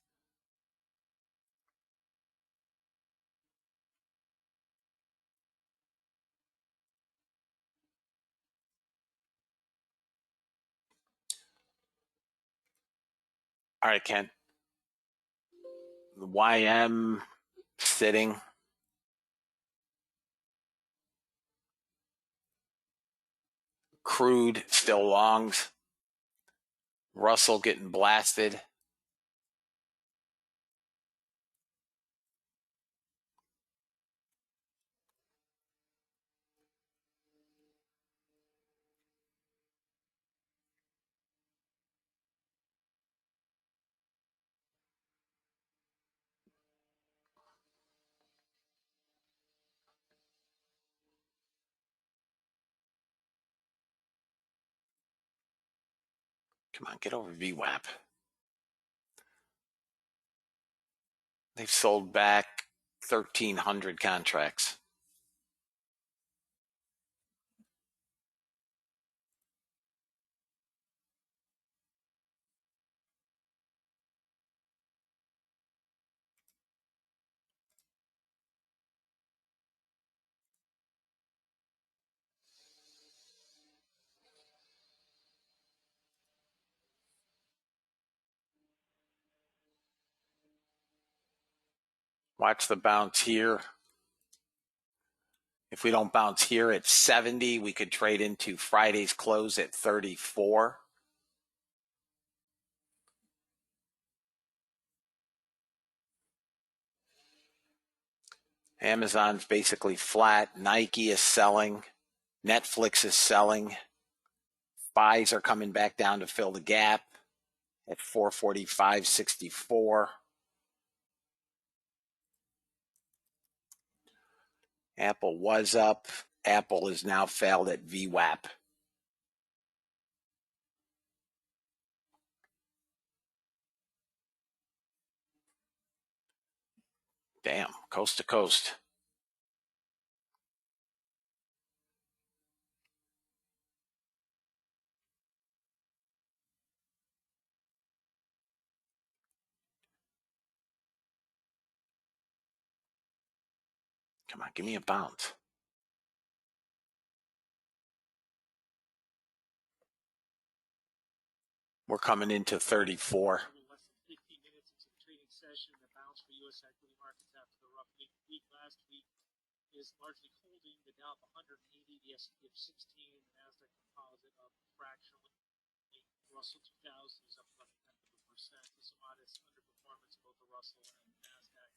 All right, Ken. The YM sitting. Crude still longs. Russell getting blasted. Come on, get over VWAP. They've sold back 1,300 contracts. Watch the bounce here. If we don't bounce here at 70, we could trade into Friday's close at 34. Amazon's basically flat. Nike is selling. Netflix is selling. Buys are coming back down to fill the gap at 445.64. Apple was up. Apple is now failed at VWAP. Damn, coast to coast. Come on, give me a bounce. We're coming into 34. Less than 15 minutes into the trading session, the bounce for U.S. equity markets after the rough week last week is largely holding. The Dow up 180, the S&P up 16, the Nasdaq Composite up fractionally. Russell 2000 is up about 0.1%. There's a modest underperformance of both the Russell and Nasdaq.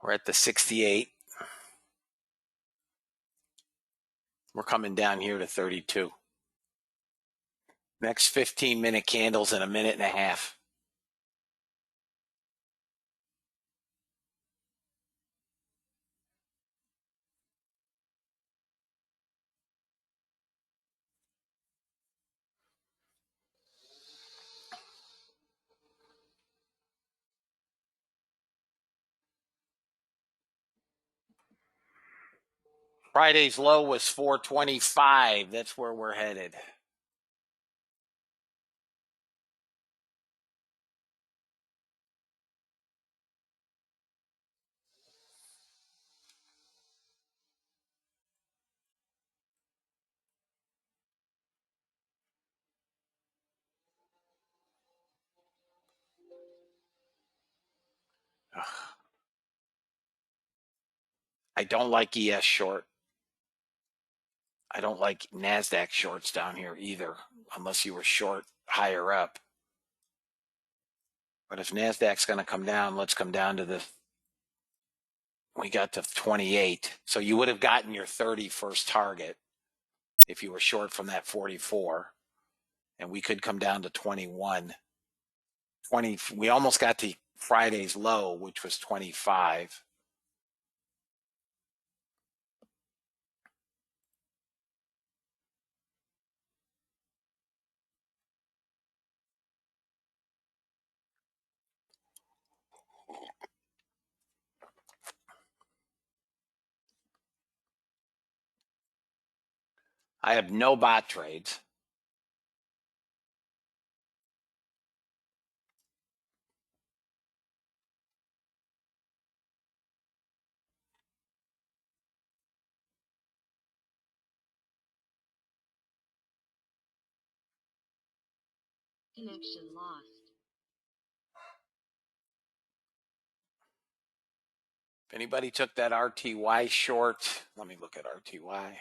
We're at the 68. We're coming down here to 32. Next 15-minute candles in a minute and a half. Friday's low was 425. That's where we're headed. Ugh. I don't like ES short. I don't like NASDAQ shorts down here either, unless you were short higher up. But if NASDAQ's going to come down, let's come down to we got to 28. So you would have gotten your 31st target if you were short from that 44. And we could come down to 21. We almost got to Friday's low, which was 25. I have no bot trades. Connection lost. If anybody took that RTY short, let me look at RTY.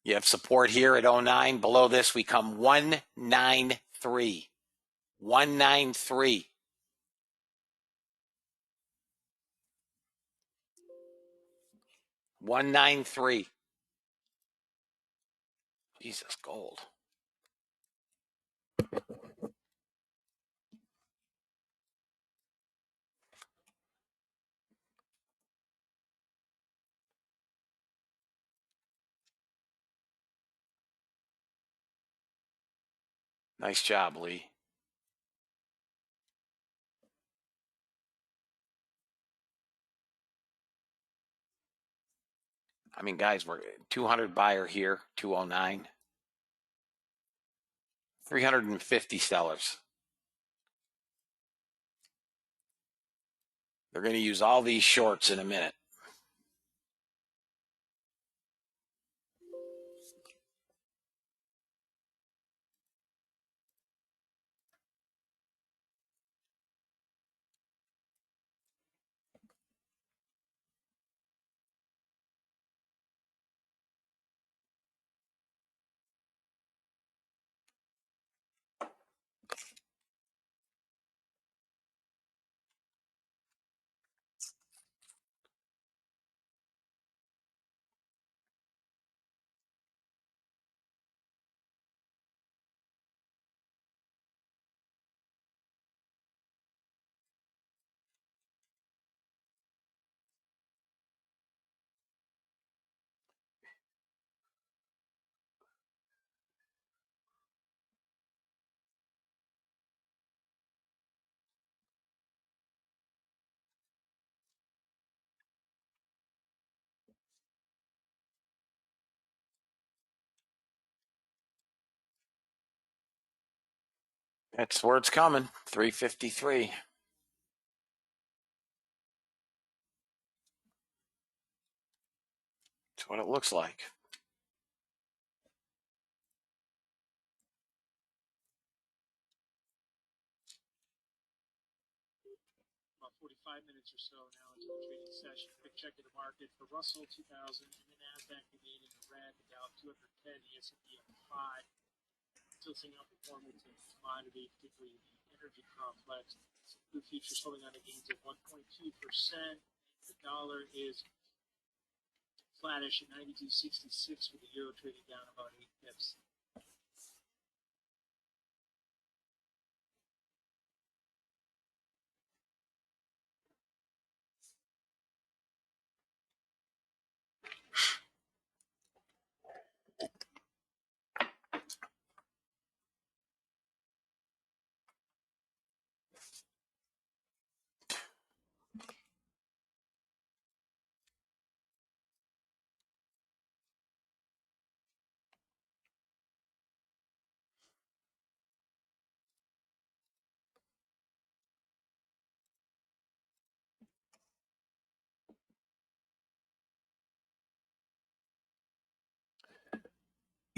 You have support here at 09. Below this, we come 193. 193. $193. Jesus, gold. Nice job, Lee. I mean, guys, we're 200 buyer here, 209. 350 sellers. They're going to use all these shorts in a minute. That's where it's coming. 353. That's what it looks like. About 45 minutes or so now into the trading session. Quick check of the market for Russell 2000 and the Nasdaq remain in the red. The Dow 210, the S&P up 5. Still seeing outperformance in commodity, particularly the energy complex. Blue futures holding on to gains of 1.2%. The dollar is flattish at 92.66 with the euro trading down about 8 pips.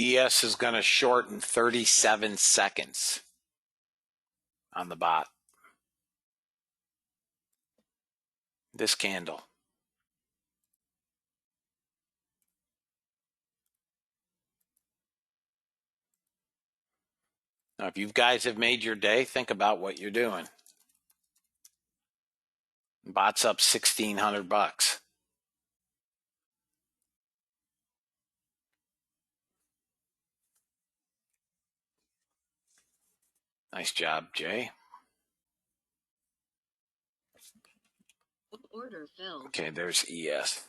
ES is going to short in 37 seconds on the bot. This candle. Now, if you guys have made your day, think about what you're doing. Bot's up $1,600. Nice job, Jay. Order filled. Okay, there's ES.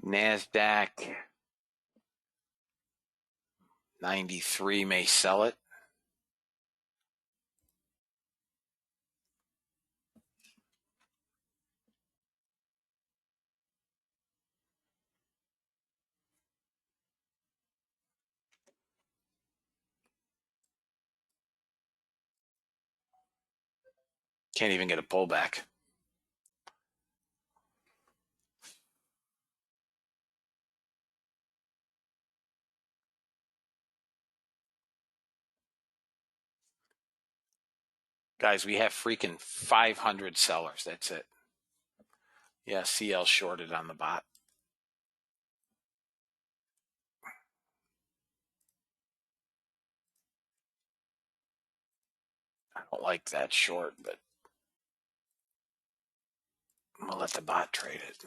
NASDAQ 93 may sell it. Can't even get a pullback. Guys, we have freaking 500 sellers. That's it. Yeah, CL shorted on the bot. I don't like that short, but we'll let the bot trade it.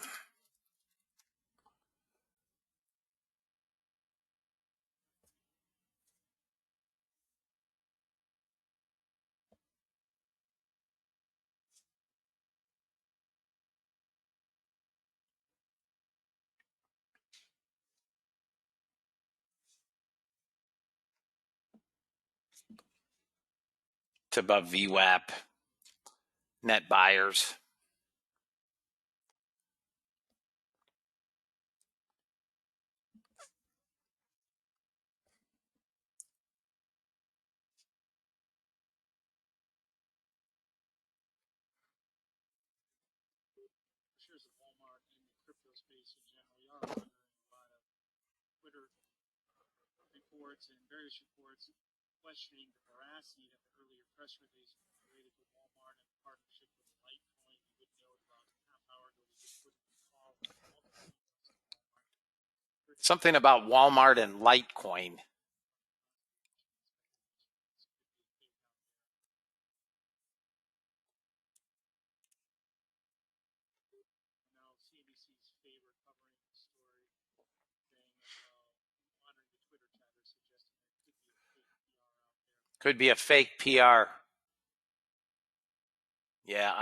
It's above VWAP. Net buyers. Shares of Walmart and the crypto space in general, we are monitoring a lot of Twitter reports and various reports questioning the veracity of the earlier press release related to Walmart and the partnership with Litecoin. You would note about a half hour ago we just put in a call with multiple Walmart. Something about Walmart and Litecoin. Now, CNBC's favorite covering the story, saying monitoring the Twitter chatter, suggesting there could be a fake PR out there. Could be a fake PR. Yeah,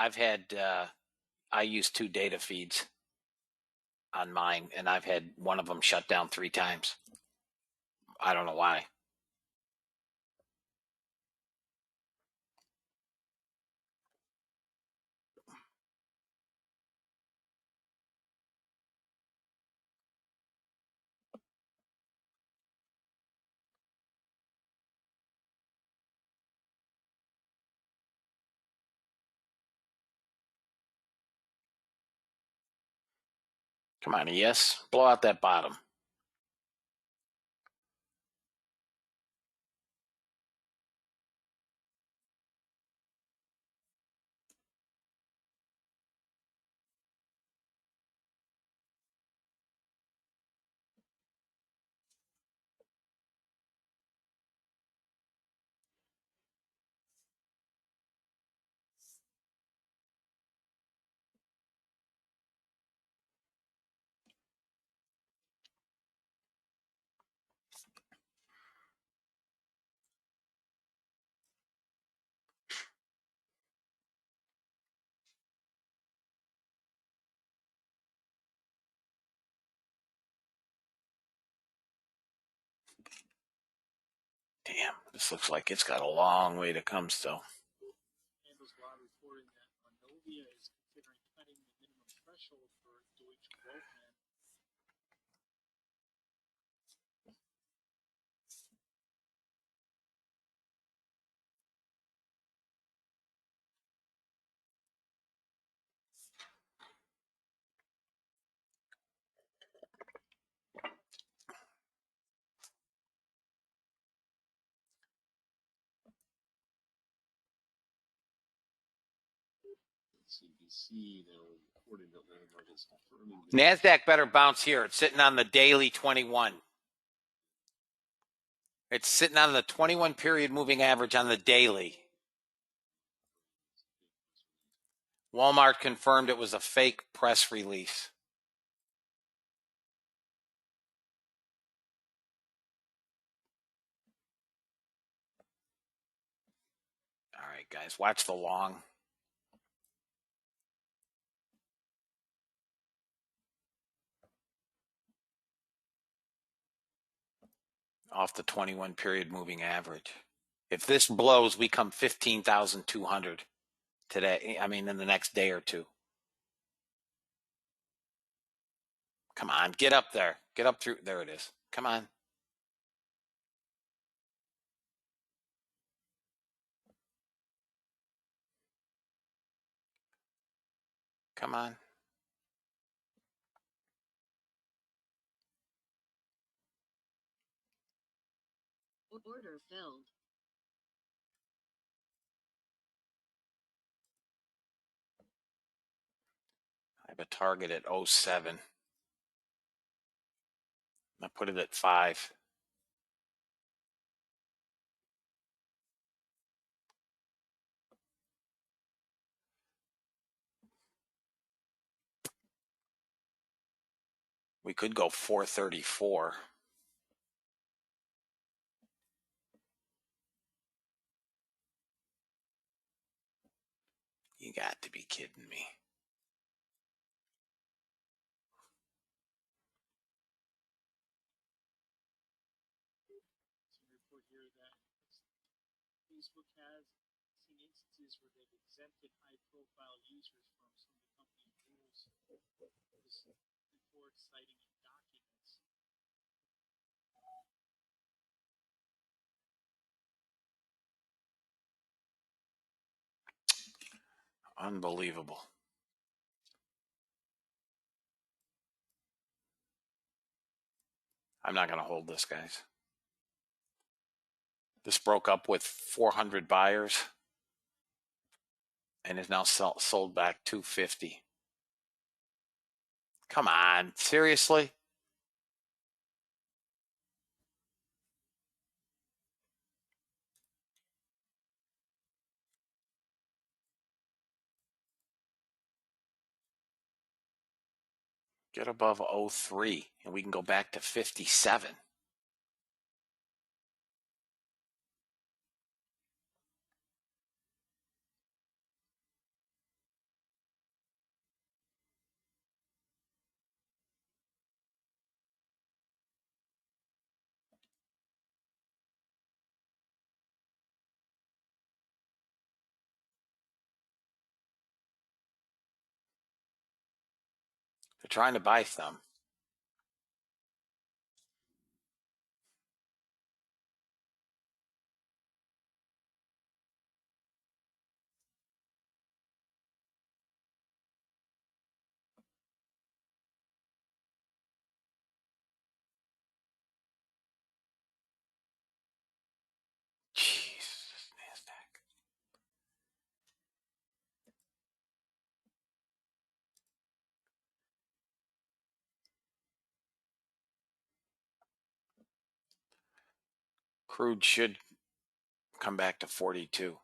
I use 2 data feeds on mine, and I've had one of them shut down 3 times. I don't know why. Come on, ES. Blow out that bottom. Damn, this looks like it's got a long way to come still. Handles law reporting that Monrovia is considering cutting the minimum threshold for Deutsche Wohnen. CNBC now reporting that Atlanta markets confirming NASDAQ better bounce here. It's sitting on the daily 21. It's sitting on the 21 period moving average on the daily. Walmart confirmed it was a fake press release. All right, guys, watch the long. Off the 21 period moving average. If this blows, we come 15,200 today. I mean, in the next day or two. Come on, get up there. Get up through. There it is. Come on. Come on. Order filled. I have a target at 07. I put it at 5. We could go 434. You got to be kidding me. Some report here that Facebook has seen instances where they've exempted high-profile users from some of the company's rules. This report citing in documents. Unbelievable. I'm not going to hold this, guys. This broke up with 400 buyers and is now sold back 250. Come on, seriously? Get above 03 and we can go back to 57. They're trying to buy some. Jesus, NASDAQ. Crude should come back to 42.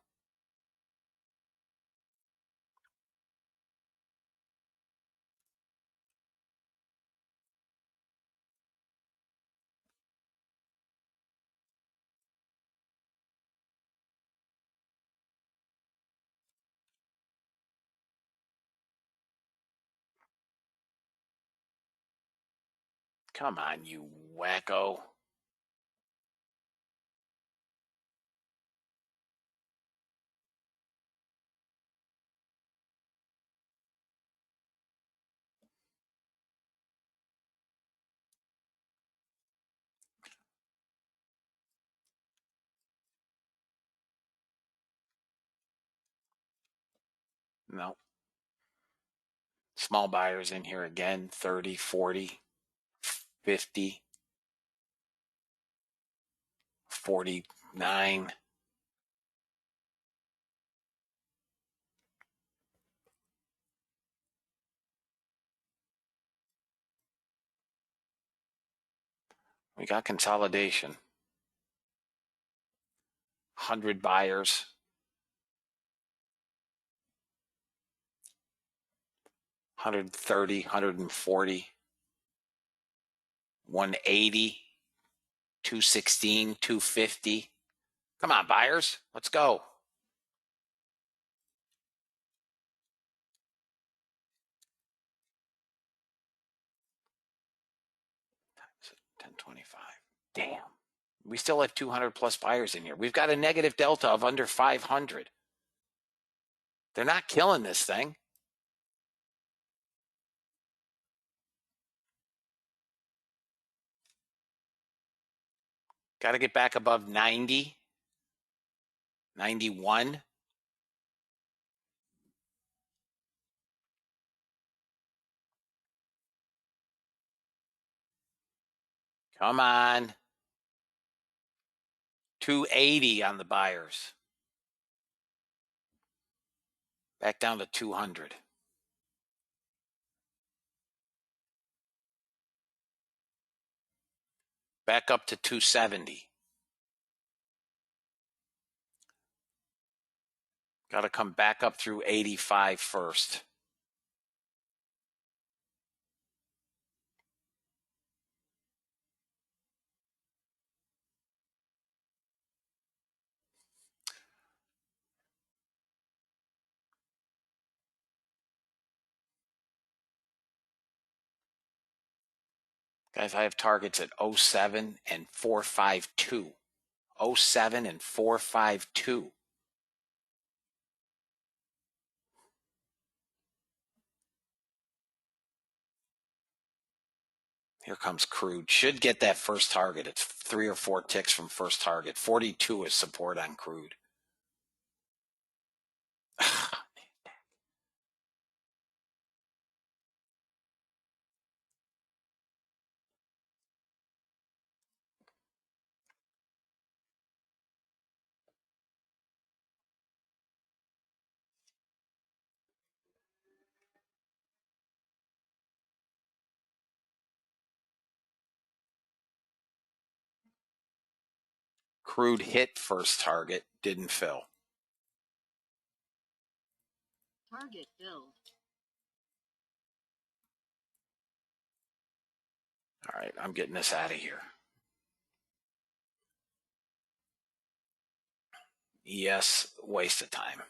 Come on, you wacko. No. Small buyers in here again, 30, 40, 50, 49. We got consolidation. 100 buyers. 130, 140, 180, 216, 250. Come on, buyers. Let's go. Times 1025. Damn. We still have 200 plus buyers in here. We've got a negative delta of under 500. They're not killing this thing. Got to get back above 90, 91. Come on. 280 on the buyers. Back down to 200. Back up to 270. Got to come back up through 85 first. Guys, I have targets at 07 and 452. 07 and 452. Here comes crude. Should get that first target. It's 3 or 4 ticks from first target. 42 is support on crude. Crude hit first target, didn't fill. Target filled. All right, I'm getting this out of here. Yes, waste of time.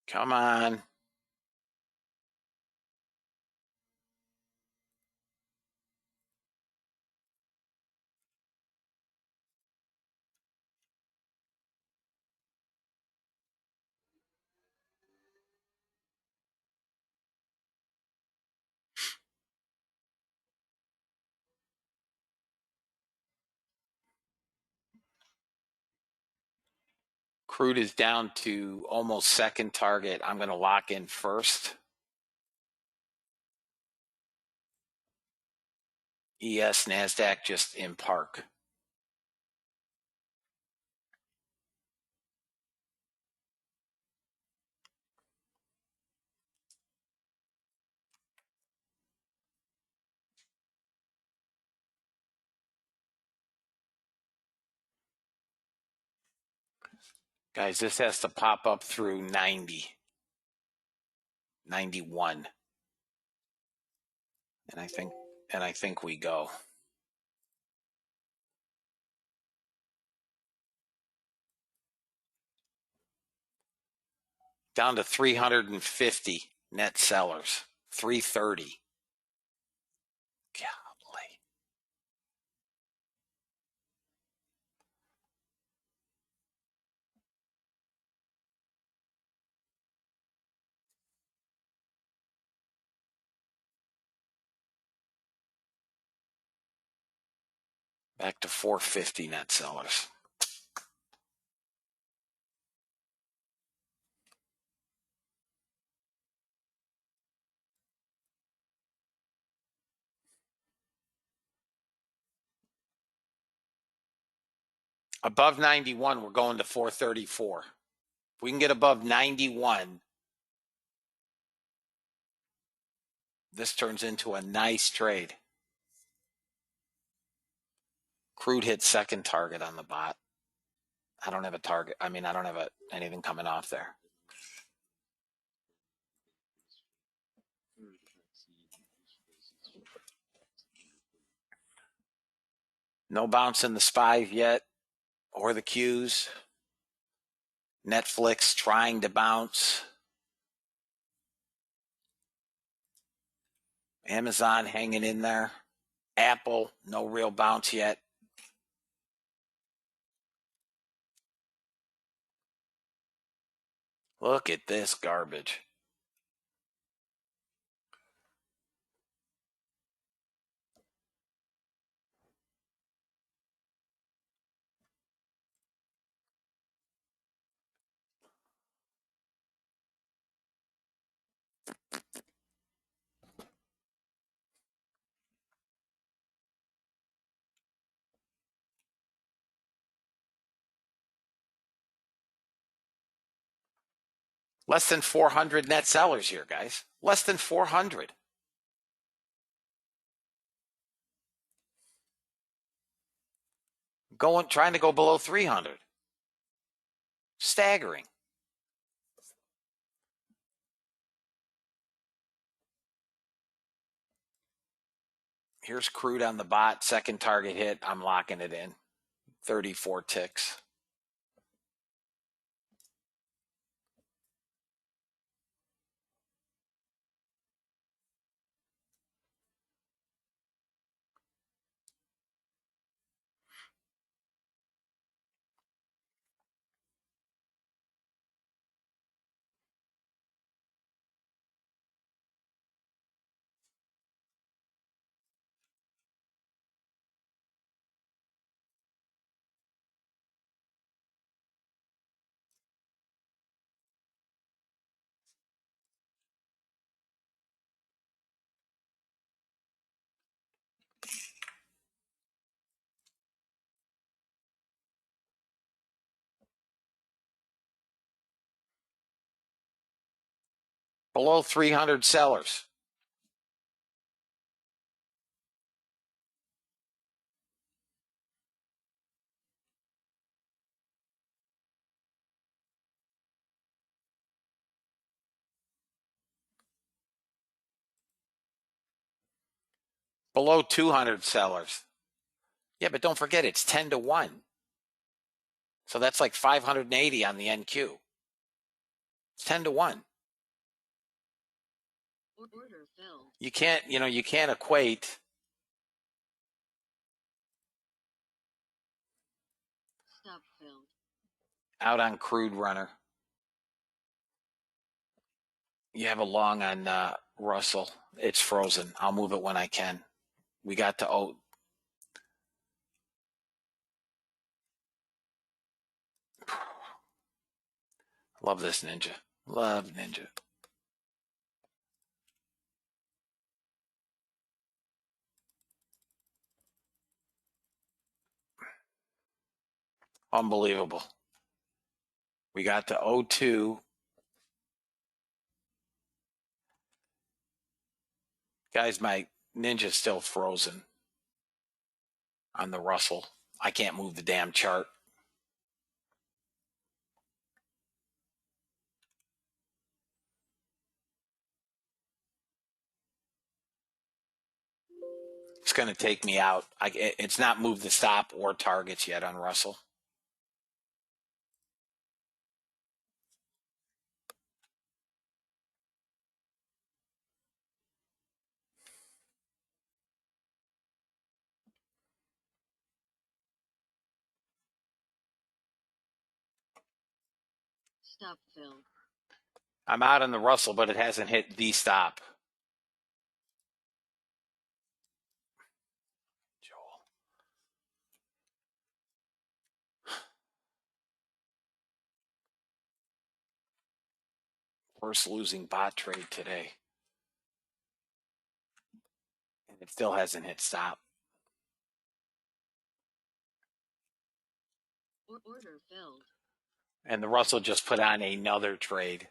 Come on. Crude is down to almost second target. I'm going to lock in first. ES, NASDAQ just in park. Guys, this has to pop up through 90, 91. And I think we go. Down to 350 net sellers. 330. Golly. Back to 450 net sellers. Above 91, we're going to 434. If we can get above 91, this turns into a nice trade. Crude hit second target on the bot. I don't have a target. I mean, I don't have anything coming off there. No bounce in the SPY yet, or the Qs. Netflix trying to bounce. Amazon hanging in there. Apple, no real bounce yet. Look at this garbage. Less than 400 net sellers here, guys. Less than 400. Trying to go below 300. Staggering. Here's crude on the bot. Second target hit. I'm locking it in. 34 ticks. Below 300 sellers. Below 200 sellers. Yeah, but don't forget, it's 10 to 1. So that's like 580 on the NQ. It's 10 to 1. Order filled. You can't equate. Stop filled. Out on crude runner. You have a long on Russell. It's frozen. I'll move it when I can. We got to Love this ninja. Love ninja. Unbelievable. We got to 02. Guys, my ninja's still frozen on the Russell. I can't move the damn chart. It's going to take me out. It's not moved the stop or targets yet on Russell. Stop filled. I'm out on the Russell, but it hasn't hit the stop. Joel. First losing bot trade today. And it still hasn't hit stop. Order filled. And the Russell just put on another trade.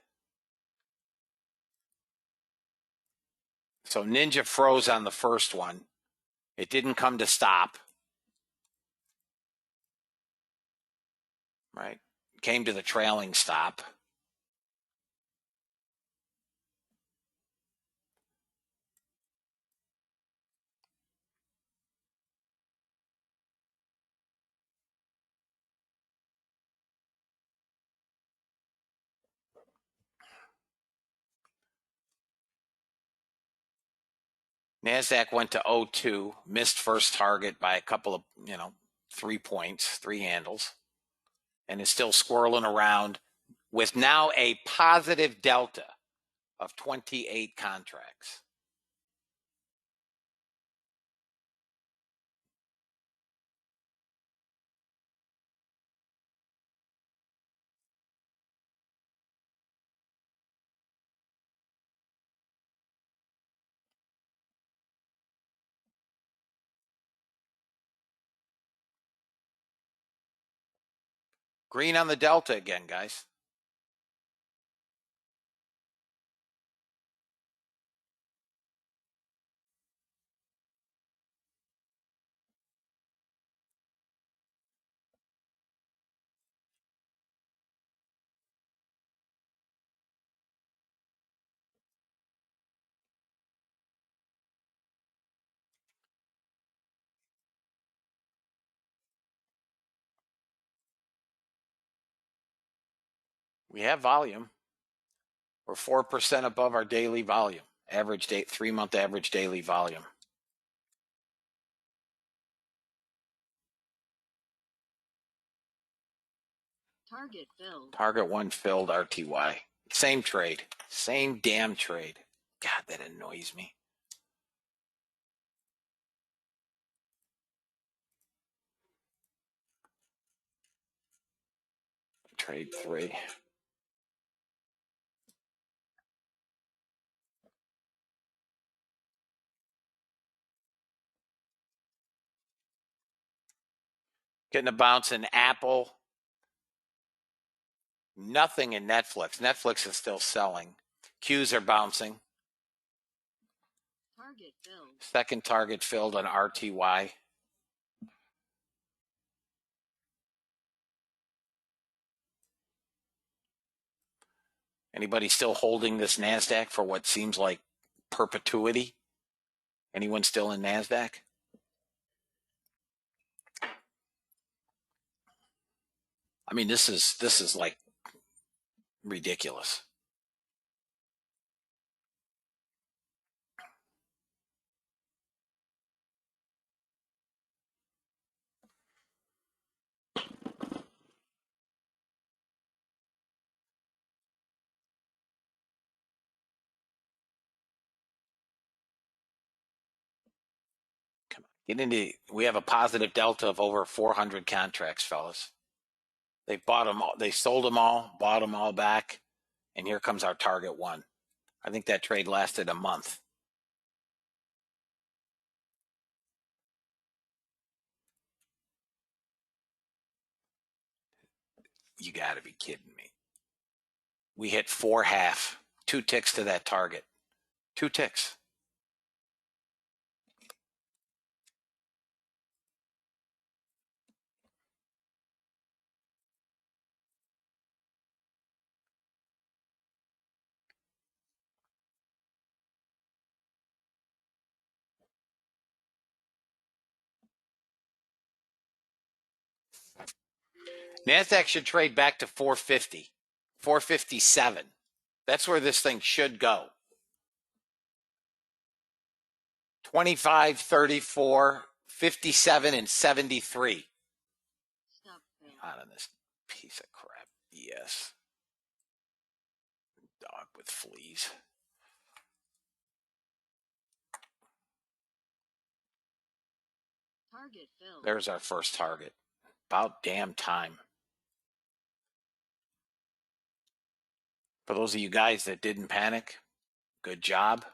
So Ninja froze on the first one. It didn't come to stop. Right? Came to the trailing stop. NASDAQ went to 02, missed first target by a couple of, 3 points, 3 handles, and is still swirling around with now a positive delta of 28 contracts. Green on the delta again, guys. We have volume. We're 4% above our daily volume, average date, 3-month average daily volume. Target filled. Target 1 filled RTY. Same trade. Same damn trade. God, that annoys me. Trade 3. Getting a bounce in Apple. Nothing in Netflix. Netflix is still selling. Qs are bouncing. Target filled. Second target filled on RTY. Anybody still holding this NASDAQ for what seems like perpetuity? Anyone still in NASDAQ? I mean, this is like ridiculous. Come on, get into. We have a positive delta of over 400 contracts, fellas. They bought them all. They sold them all, bought them all back, and here comes our target 1. I think that trade lasted a month. You got to be kidding me. We hit 4 half, 2 ticks to that target. 2 ticks. NASDAQ should trade back to 450, 457. That's where this thing should go. 25, 34, 57, and 73. Stop fill. Out on this piece of crap. Yes. Dog with fleas. Target filled. There's our first target. About damn time. For those of you guys that didn't panic, good job.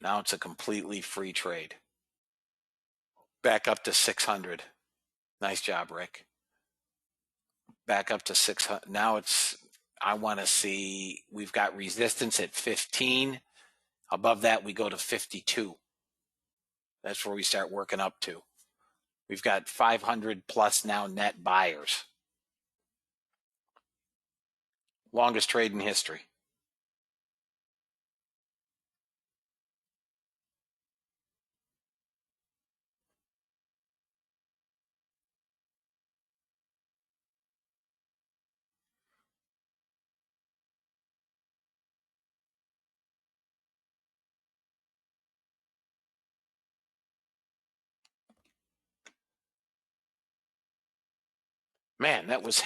Now it's a completely free trade. Back up to 600. Nice job, Rick. Back up to 600. Now it's, I want to see, we've got resistance at 15. Above that, we go to 52. That's where we start working up to. We've got 500 plus now net buyers. Longest trade in history. Man, that was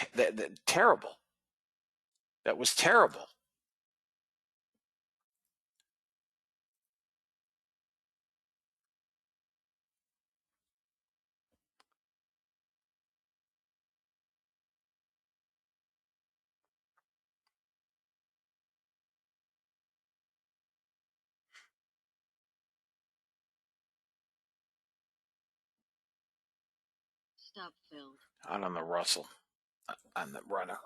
terrible. That was terrible. Stop filled. Out on the Russell, on the runner.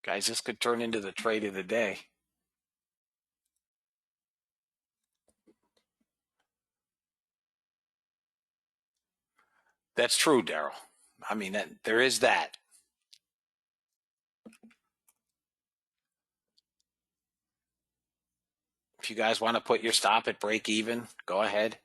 Guys, this could turn into the trade of the day. That's true, Daryl. I mean, there is that. If you guys want to put your stop at break even, go ahead.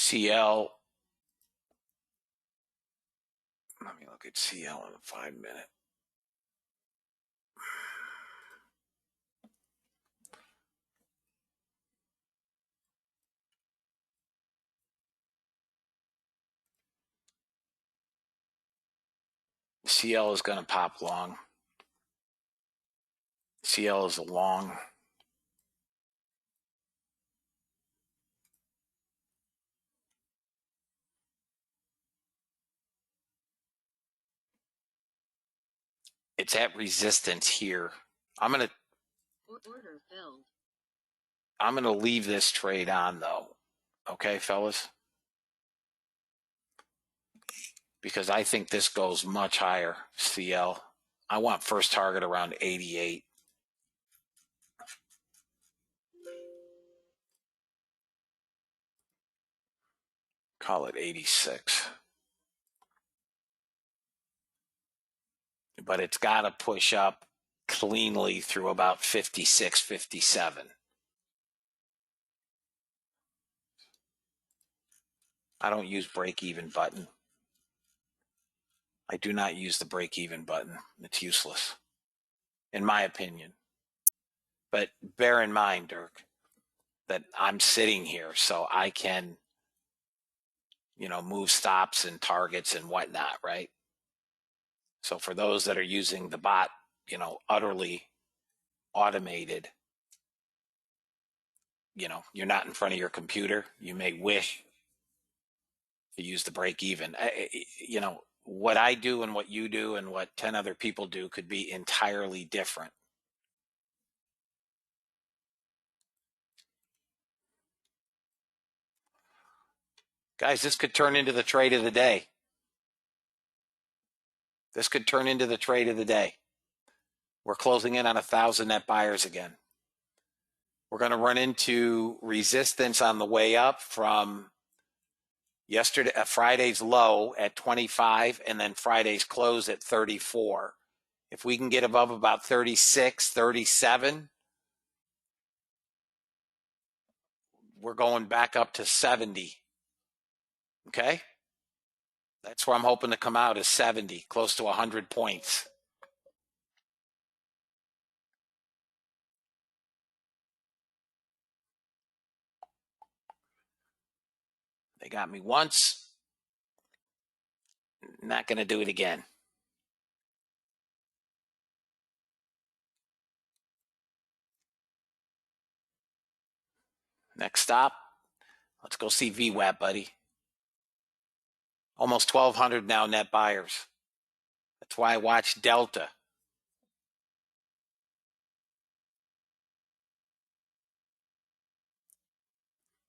CL. Let me look at CL in a 5 minute. CL is going to pop long. CL is a long. It's at resistance here. I'm going to Order filled. leave this trade on though. Okay, fellas? Because I think this goes much higher, CL. I want first target around 88. Call it 86. But it's got to push up cleanly through about 56, 57. I don't use break even button. I do not use the break even button. It's useless. in my opinion. But bear in mind, Dirk, that I'm sitting here so I can, move stops and targets and whatnot, right? So for those that are using the bot, utterly automated, you're not in front of your computer. You may wish to use the break even. What I do and what you do and what 10 other people do could be entirely different. Guys, this could turn into the trade of the day. This could turn into the trade of the day. We're closing in on 1,000 net buyers again. We're going to run into resistance on the way up from Friday's low at 25 and then Friday's close at 34. If we can get above about 36, 37, we're going back up to 70. Okay? That's where I'm hoping to come out is 70, close to 100 points. They got me once. Not going to do it again. Next stop. Let's go see VWAP, buddy. Almost 1,200 now net buyers. That's why I watch Delta.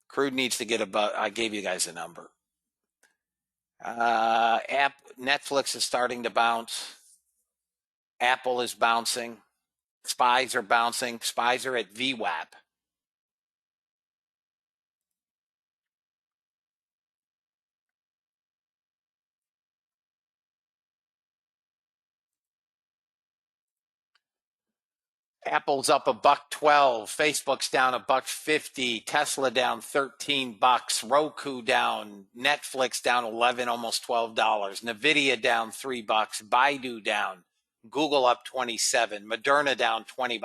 Crude needs to get above. I gave you guys a number. Netflix is starting to bounce. Apple is bouncing. SPYs are bouncing. SPYs are at VWAP. Apple's up $1.12. Facebook's down $1.50. Tesla down $13. Roku down. Netflix down 11, almost $12. Nvidia down $3. Baidu down. Google up 27. Moderna down $20.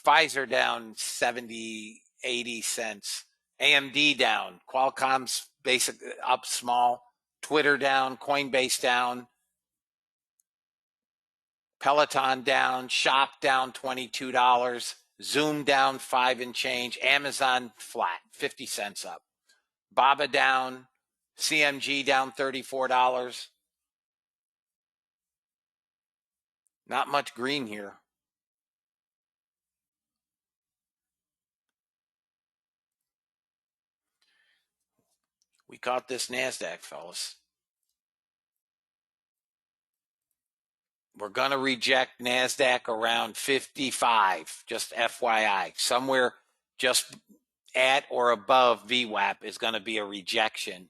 Pfizer down 70, 80 cents. AMD down. Qualcomm's basic up small. Twitter down. Coinbase down. Peloton down, Shop down $22, Zoom down 5 and change, Amazon flat, 50 cents up. Baba down, CMG down $34. Not much green here. We caught this NASDAQ, fellas. We're going to reject NASDAQ around 55, just FYI. Somewhere just at or above VWAP is going to be a rejection.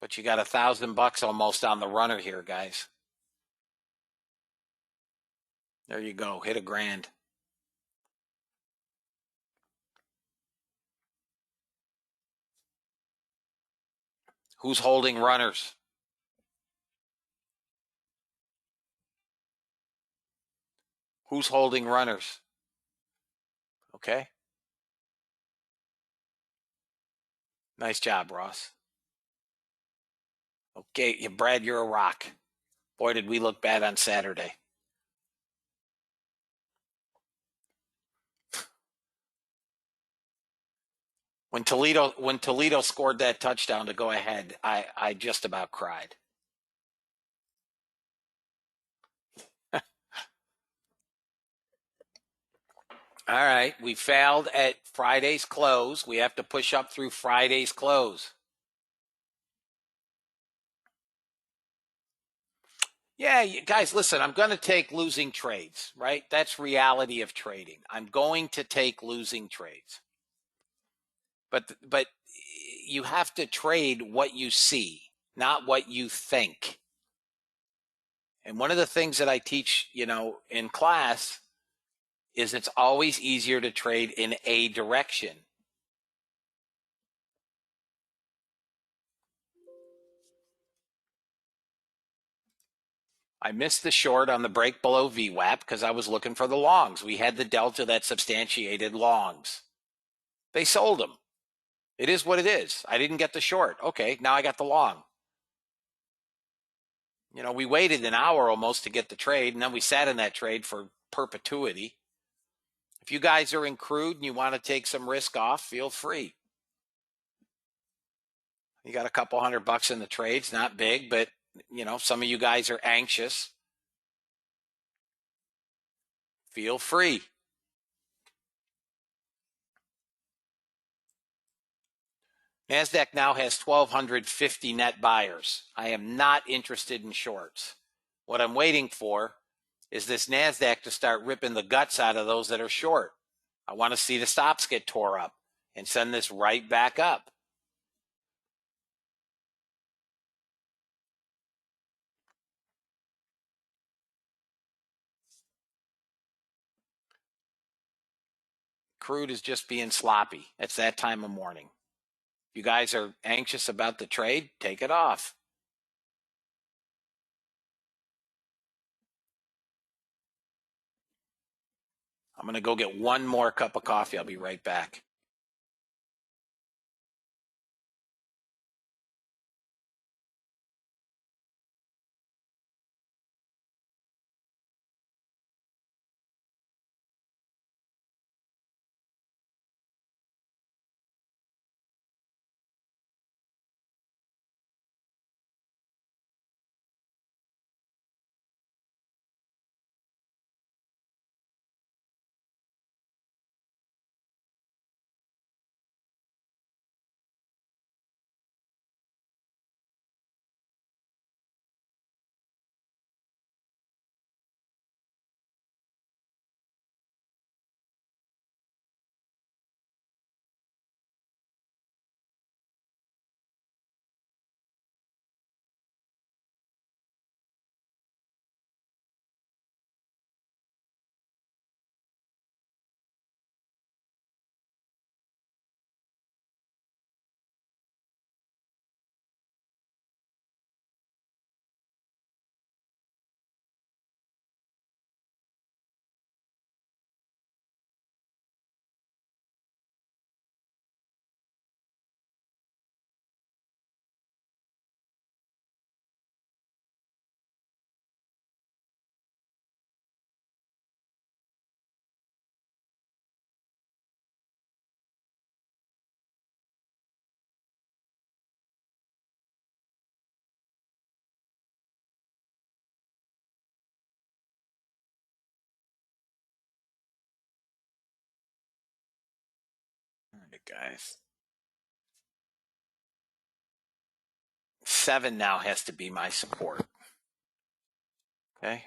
But you got $1,000 almost on the runner here, guys. There you go. Hit $1,000. Who's holding runners? Who's holding runners? Okay. Nice job, Ross. Okay, Brad, you're a rock. Boy, did we look bad on Saturday. When Toledo scored that touchdown to go ahead, I just about cried. All right, we failed at Friday's close. We have to push up through Friday's close. Yeah, guys, listen, I'm going to take losing trades, right? That's reality of trading. I'm going to take losing trades. But you have to trade what you see, not what you think. And one of the things that I teach, in class is it's always easier to trade in a direction. I missed the short on the break below VWAP because I was looking for the longs. We had the delta that substantiated longs. They sold them. It is what it is. I didn't get the short. Okay, now I got the long. You know, we waited an hour almost to get the trade, and then we sat in that trade for perpetuity. If you guys are in crude and you want to take some risk off, feel free. You got a couple $100 in the trades, not big, but you know, some of you guys are anxious. Feel free. NASDAQ now has 1,250 net buyers. I am not interested in shorts. What I'm waiting for is this NASDAQ to start ripping the guts out of those that are short. I want to see the stops get tore up and send this right back up. Crude is just being sloppy. It's that time of morning. If you guys are anxious about the trade, take it off. I'm going to go get one more cup of coffee. I'll be right back. All right, guys. 7 now has to be my support. Okay.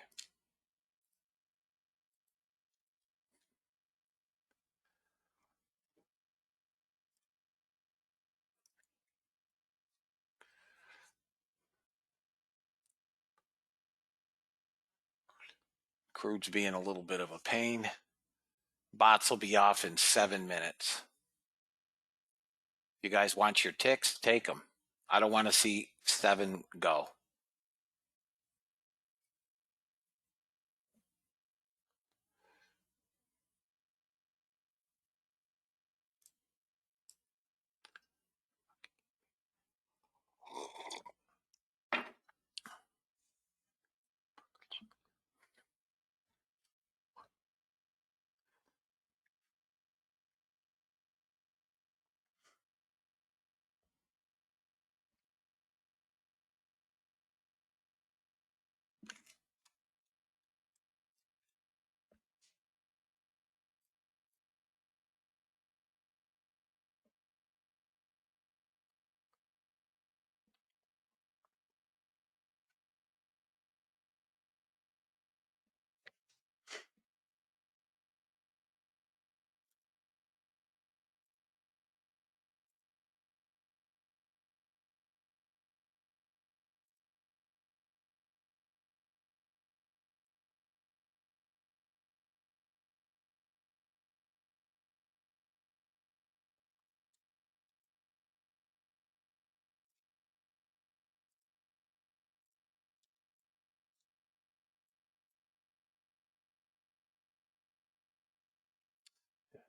Crude's being a little bit of a pain. Bots will be off in 7 minutes. If you guys want your ticks, take them. I don't want to see 7 go.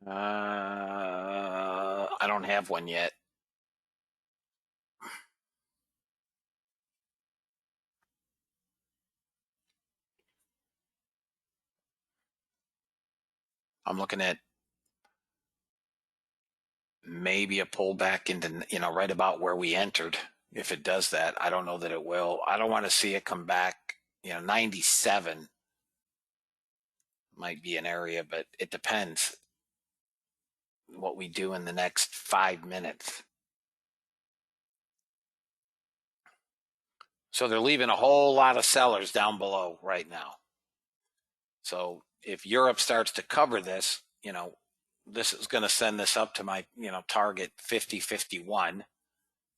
I don't have one yet. I'm looking at maybe a pullback into, right about where we entered. If it does that, I don't know that it will. I don't want to see it come back. 97 might be an area, but it depends what we do in the next 5 minutes. So they're leaving a whole lot of sellers down below right now. So if Europe starts to cover this, this is going to send this up to my, target 50.51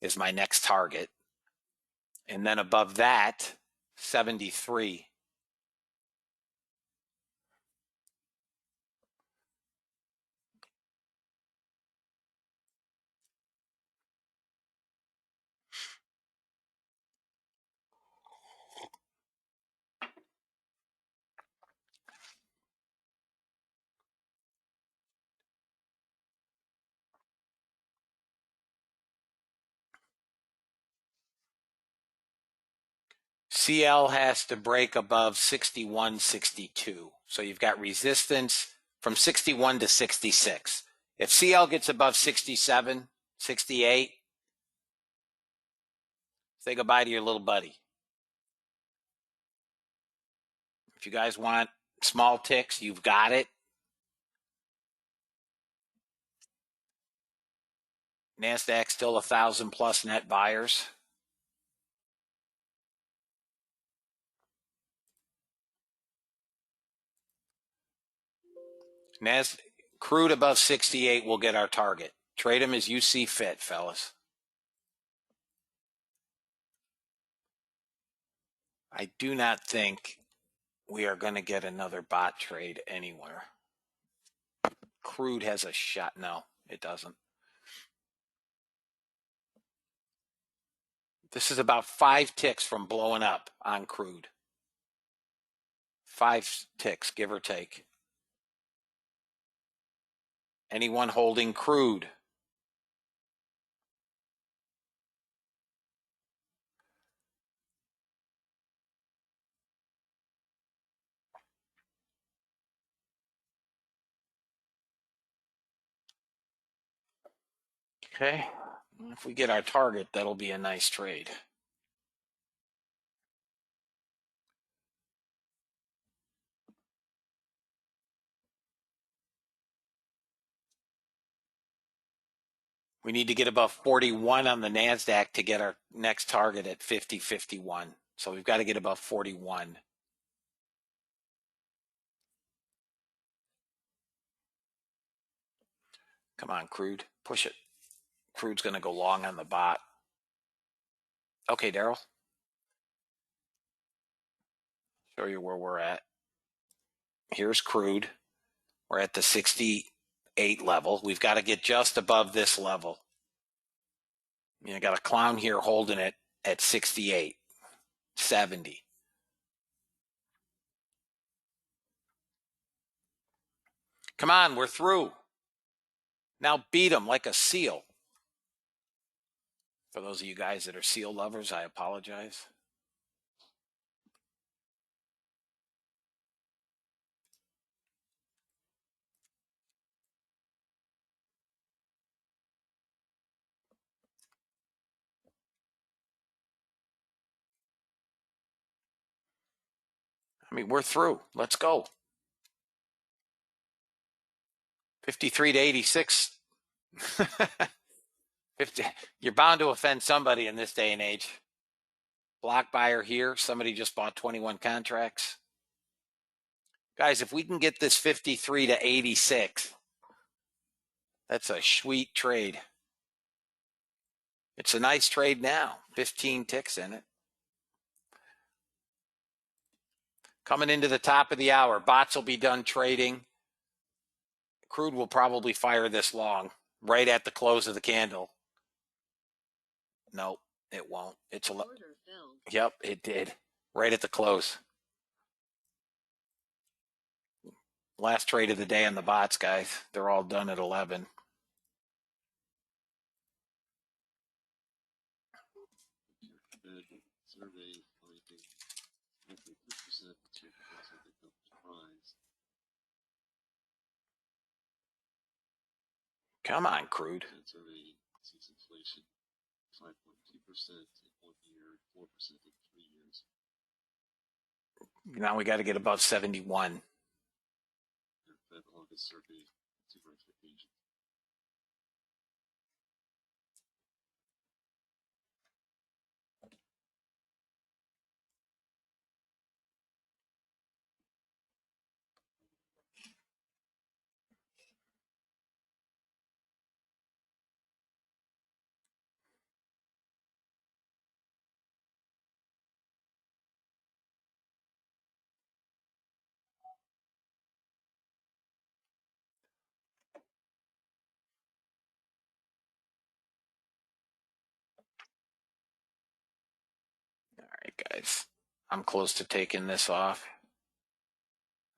is my next target. And then above that, 73. CL has to break above 61.62. So you've got resistance from 61 to 66. If CL gets above 67, 68, say goodbye to your little buddy. If you guys want small ticks, you've got it. NASDAQ still 1,000 plus net buyers. Crude above 68 will get our target. Trade them as you see fit, fellas. I do not think we are going to get another bot trade anywhere. Crude has a shot. No, it doesn't. This is about 5 ticks from blowing up on crude. 5 ticks, give or take. Anyone holding crude? Okay. If we get our target, that'll be a nice trade. We need to get above 41 on the NASDAQ to get our next target at 50.51. So we've got to get above 41. Come on, crude. Push it. Crude's going to go long on the bot. Okay, Daryl. Show you where we're at. Here's crude. We're at the 68 level. We've got to get just above this level. You got a clown here holding it at 68, 70. Come on, we're through. Now beat them like a seal. For those of you guys that are seal lovers, I apologize. I mean, we're through. Let's go. 53 to 86. 50. You're bound to offend somebody in this day and age. Block buyer here. Somebody just bought 21 contracts. Guys, if we can get this 53 to 86, that's a sweet trade. It's a nice trade now. 15 ticks in it. Coming into the top of the hour, bots will be done trading. Crude will probably fire this long right at the close of the candle. Nope, it won't. It's a Order filled. Yep, it did. Right at the close. Last trade of the day on the bots, guys. They're all done at 11. Fed survey finding 1.3% to because of the government rise. Come on, crude. Fed survey sees inflation 5.2% in 1 year, 4% in 3 years. Now we got to get above 71. And Fed August survey consumer expectations. All right, guys. I'm close to taking this off.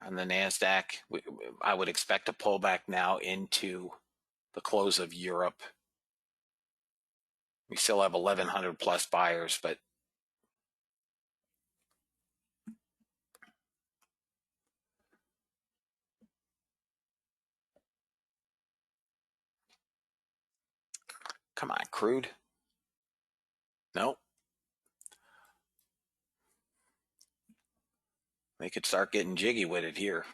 On the NASDAQ, I would expect a pullback now into the close of Europe. We still have 1,100 plus buyers, but come on, crude. Nope. They could start getting jiggy with it here.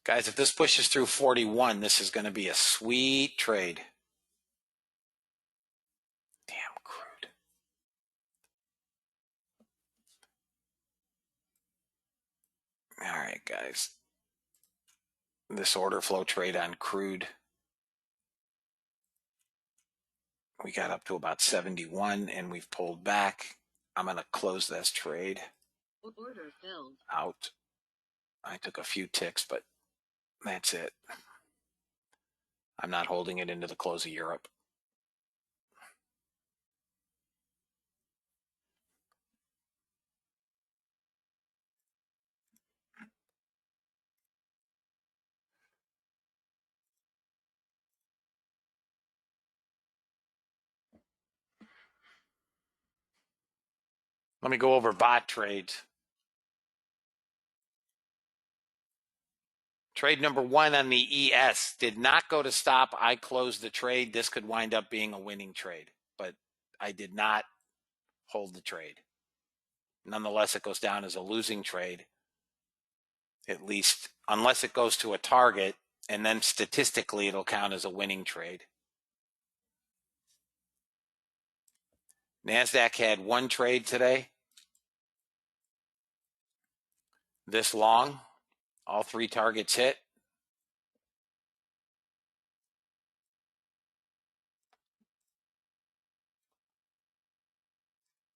Guys, if this pushes through 41, this is going to be a sweet trade. Damn crude. All right, guys. This order flow trade on crude. We got up to about 71 and we've pulled back. I'm going to close this trade Order filled. out. I took a few ticks, but that's it. I'm not holding it into the close of Europe. Let me go over bot trades. Trade number 1 on the ES did not go to stop. I closed the trade. This could wind up being a winning trade, but I did not hold the trade. Nonetheless, it goes down as a losing trade, at least unless it goes to a target, and then statistically it'll count as a winning trade. NASDAQ had one trade today. This long, all 3 targets hit.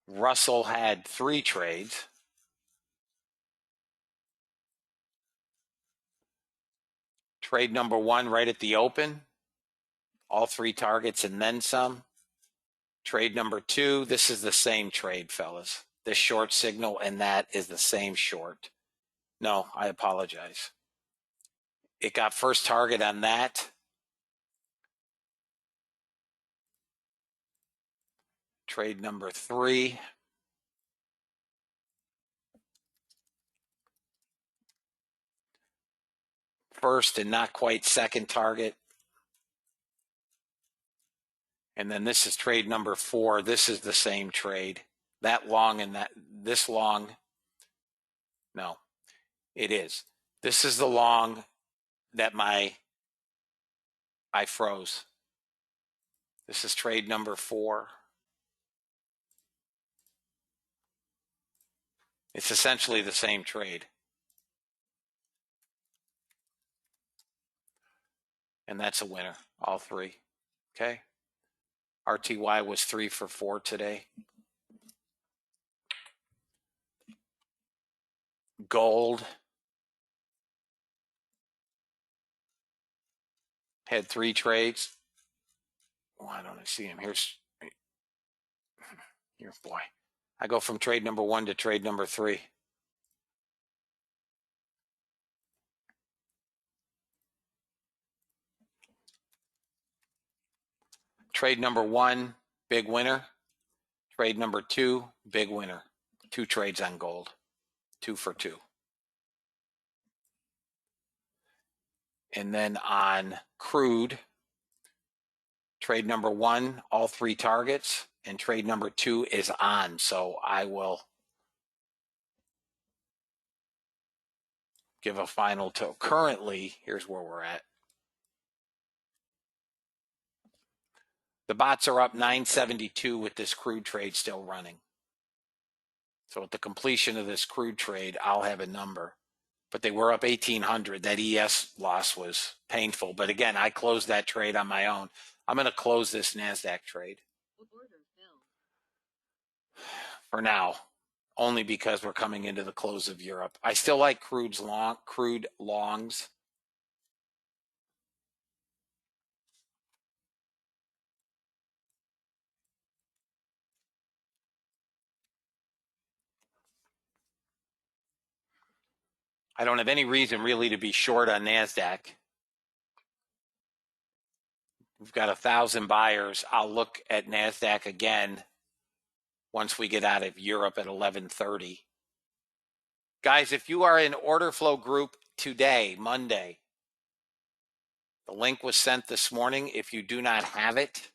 Russell had 3 trades. Trade number 1 right at the open, all 3 targets and then some. Trade number 2, this is the same trade, fellas. This short signal and that is the same short. No, I apologize. It got first target on that. Trade number 3. First and not quite second target. And then this is trade number 4. This is the same trade. That long and this long. No, it is. This is the long that I froze. This is trade number 4. It's essentially the same trade. And that's a winner, all 3. Okay. RTY was 3 for 4 today. Gold had 3 trades. Why don't I see him? Here, boy. I go from trade number 1 to trade number 3. Trade number 1, big winner. Trade number 2, big winner. 2 trades on gold. 2 for 2. And then on crude, trade number 1, all 3 targets, and trade number 2 is on. So I will give a final to currently. Here's where we're at. The bots are up 972 with this crude trade still running. So at the completion of this crude trade, I'll have a number. But they were up 1,800. That ES loss was painful. But again, I closed that trade on my own. I'm going to close this NASDAQ trade. Order filled. For now, only because we're coming into the close of Europe. I still like crude longs. I don't have any reason really to be short on NASDAQ. We've got 1,000 buyers. I'll look at NASDAQ again once we get out of Europe at 11:30. Guys, if you are in order flow group today, Monday, the link was sent this morning. If you do not have it,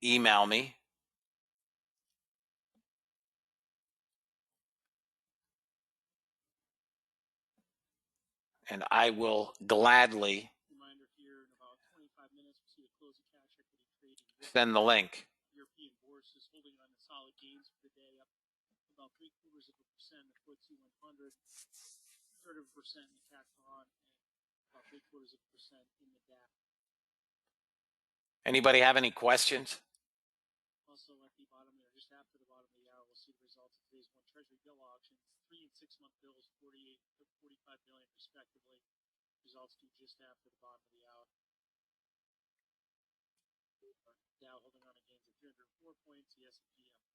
email me. And I will gladly Reminder here, in about 25 minutes, we'll see the close of cash equity trading. send the link. European bourse is holding on to solid gains for the day, up about 0.75% in the FTSE 100, 1/3% in the CAC 1, and about 0.75% in the DAX. Anybody have any questions? Also at the bottom there, just after the bottom of the hour, we'll see the results of today's one Treasury bill auctions, 3 and 6 month bills, 48 to 45 billion respectively. Results due just after the bottom of the hour. Dow holding on to gains of 304 points, the S&P up 13.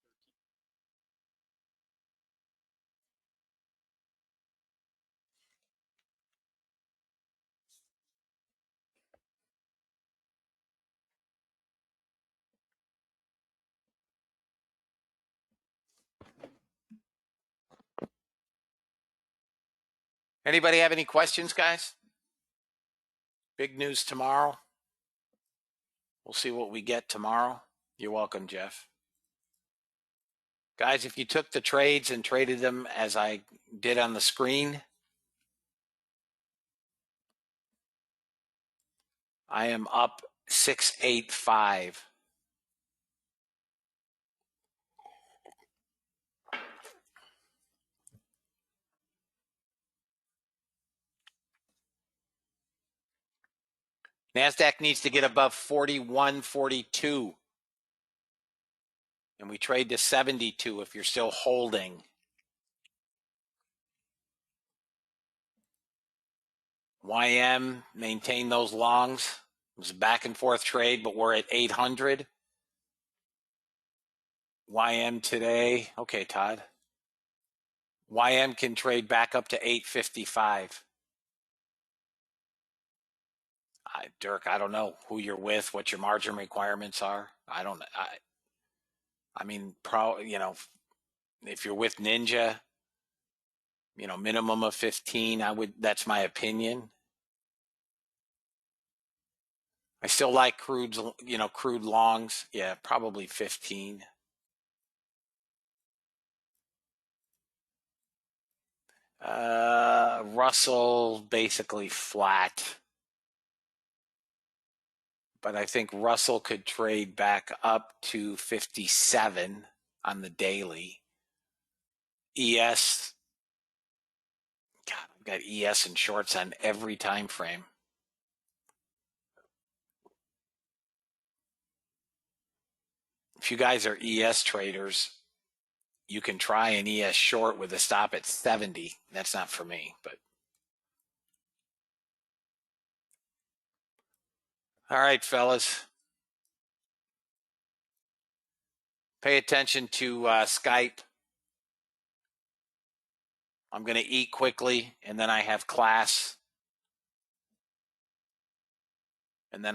Anybody have any questions, guys? Big news tomorrow. We'll see what we get tomorrow. You're welcome, Jeff. Guys, if you took the trades and traded them as I did on the screen, I am up 685. NASDAQ needs to get above 41.42. And we trade to 72 if you're still holding. YM, maintain those longs. It was a back and forth trade, but we're at 800. YM today. Okay, Todd. YM can trade back up to 855. Dirk, I don't know who you're with, what your margin requirements are. I mean, if you're with Ninja, minimum of 15, that's my opinion. I still like crude longs. Yeah, probably 15. Russell basically flat. But I think Russell could trade back up to 57 on the daily. ES, God, I've got ES and shorts on every time frame. If you guys are ES traders, you can try an ES short with a stop at 70. That's not for me, but. All right, fellas. Pay attention to Skype. I'm going to eat quickly, and then I have class. And then I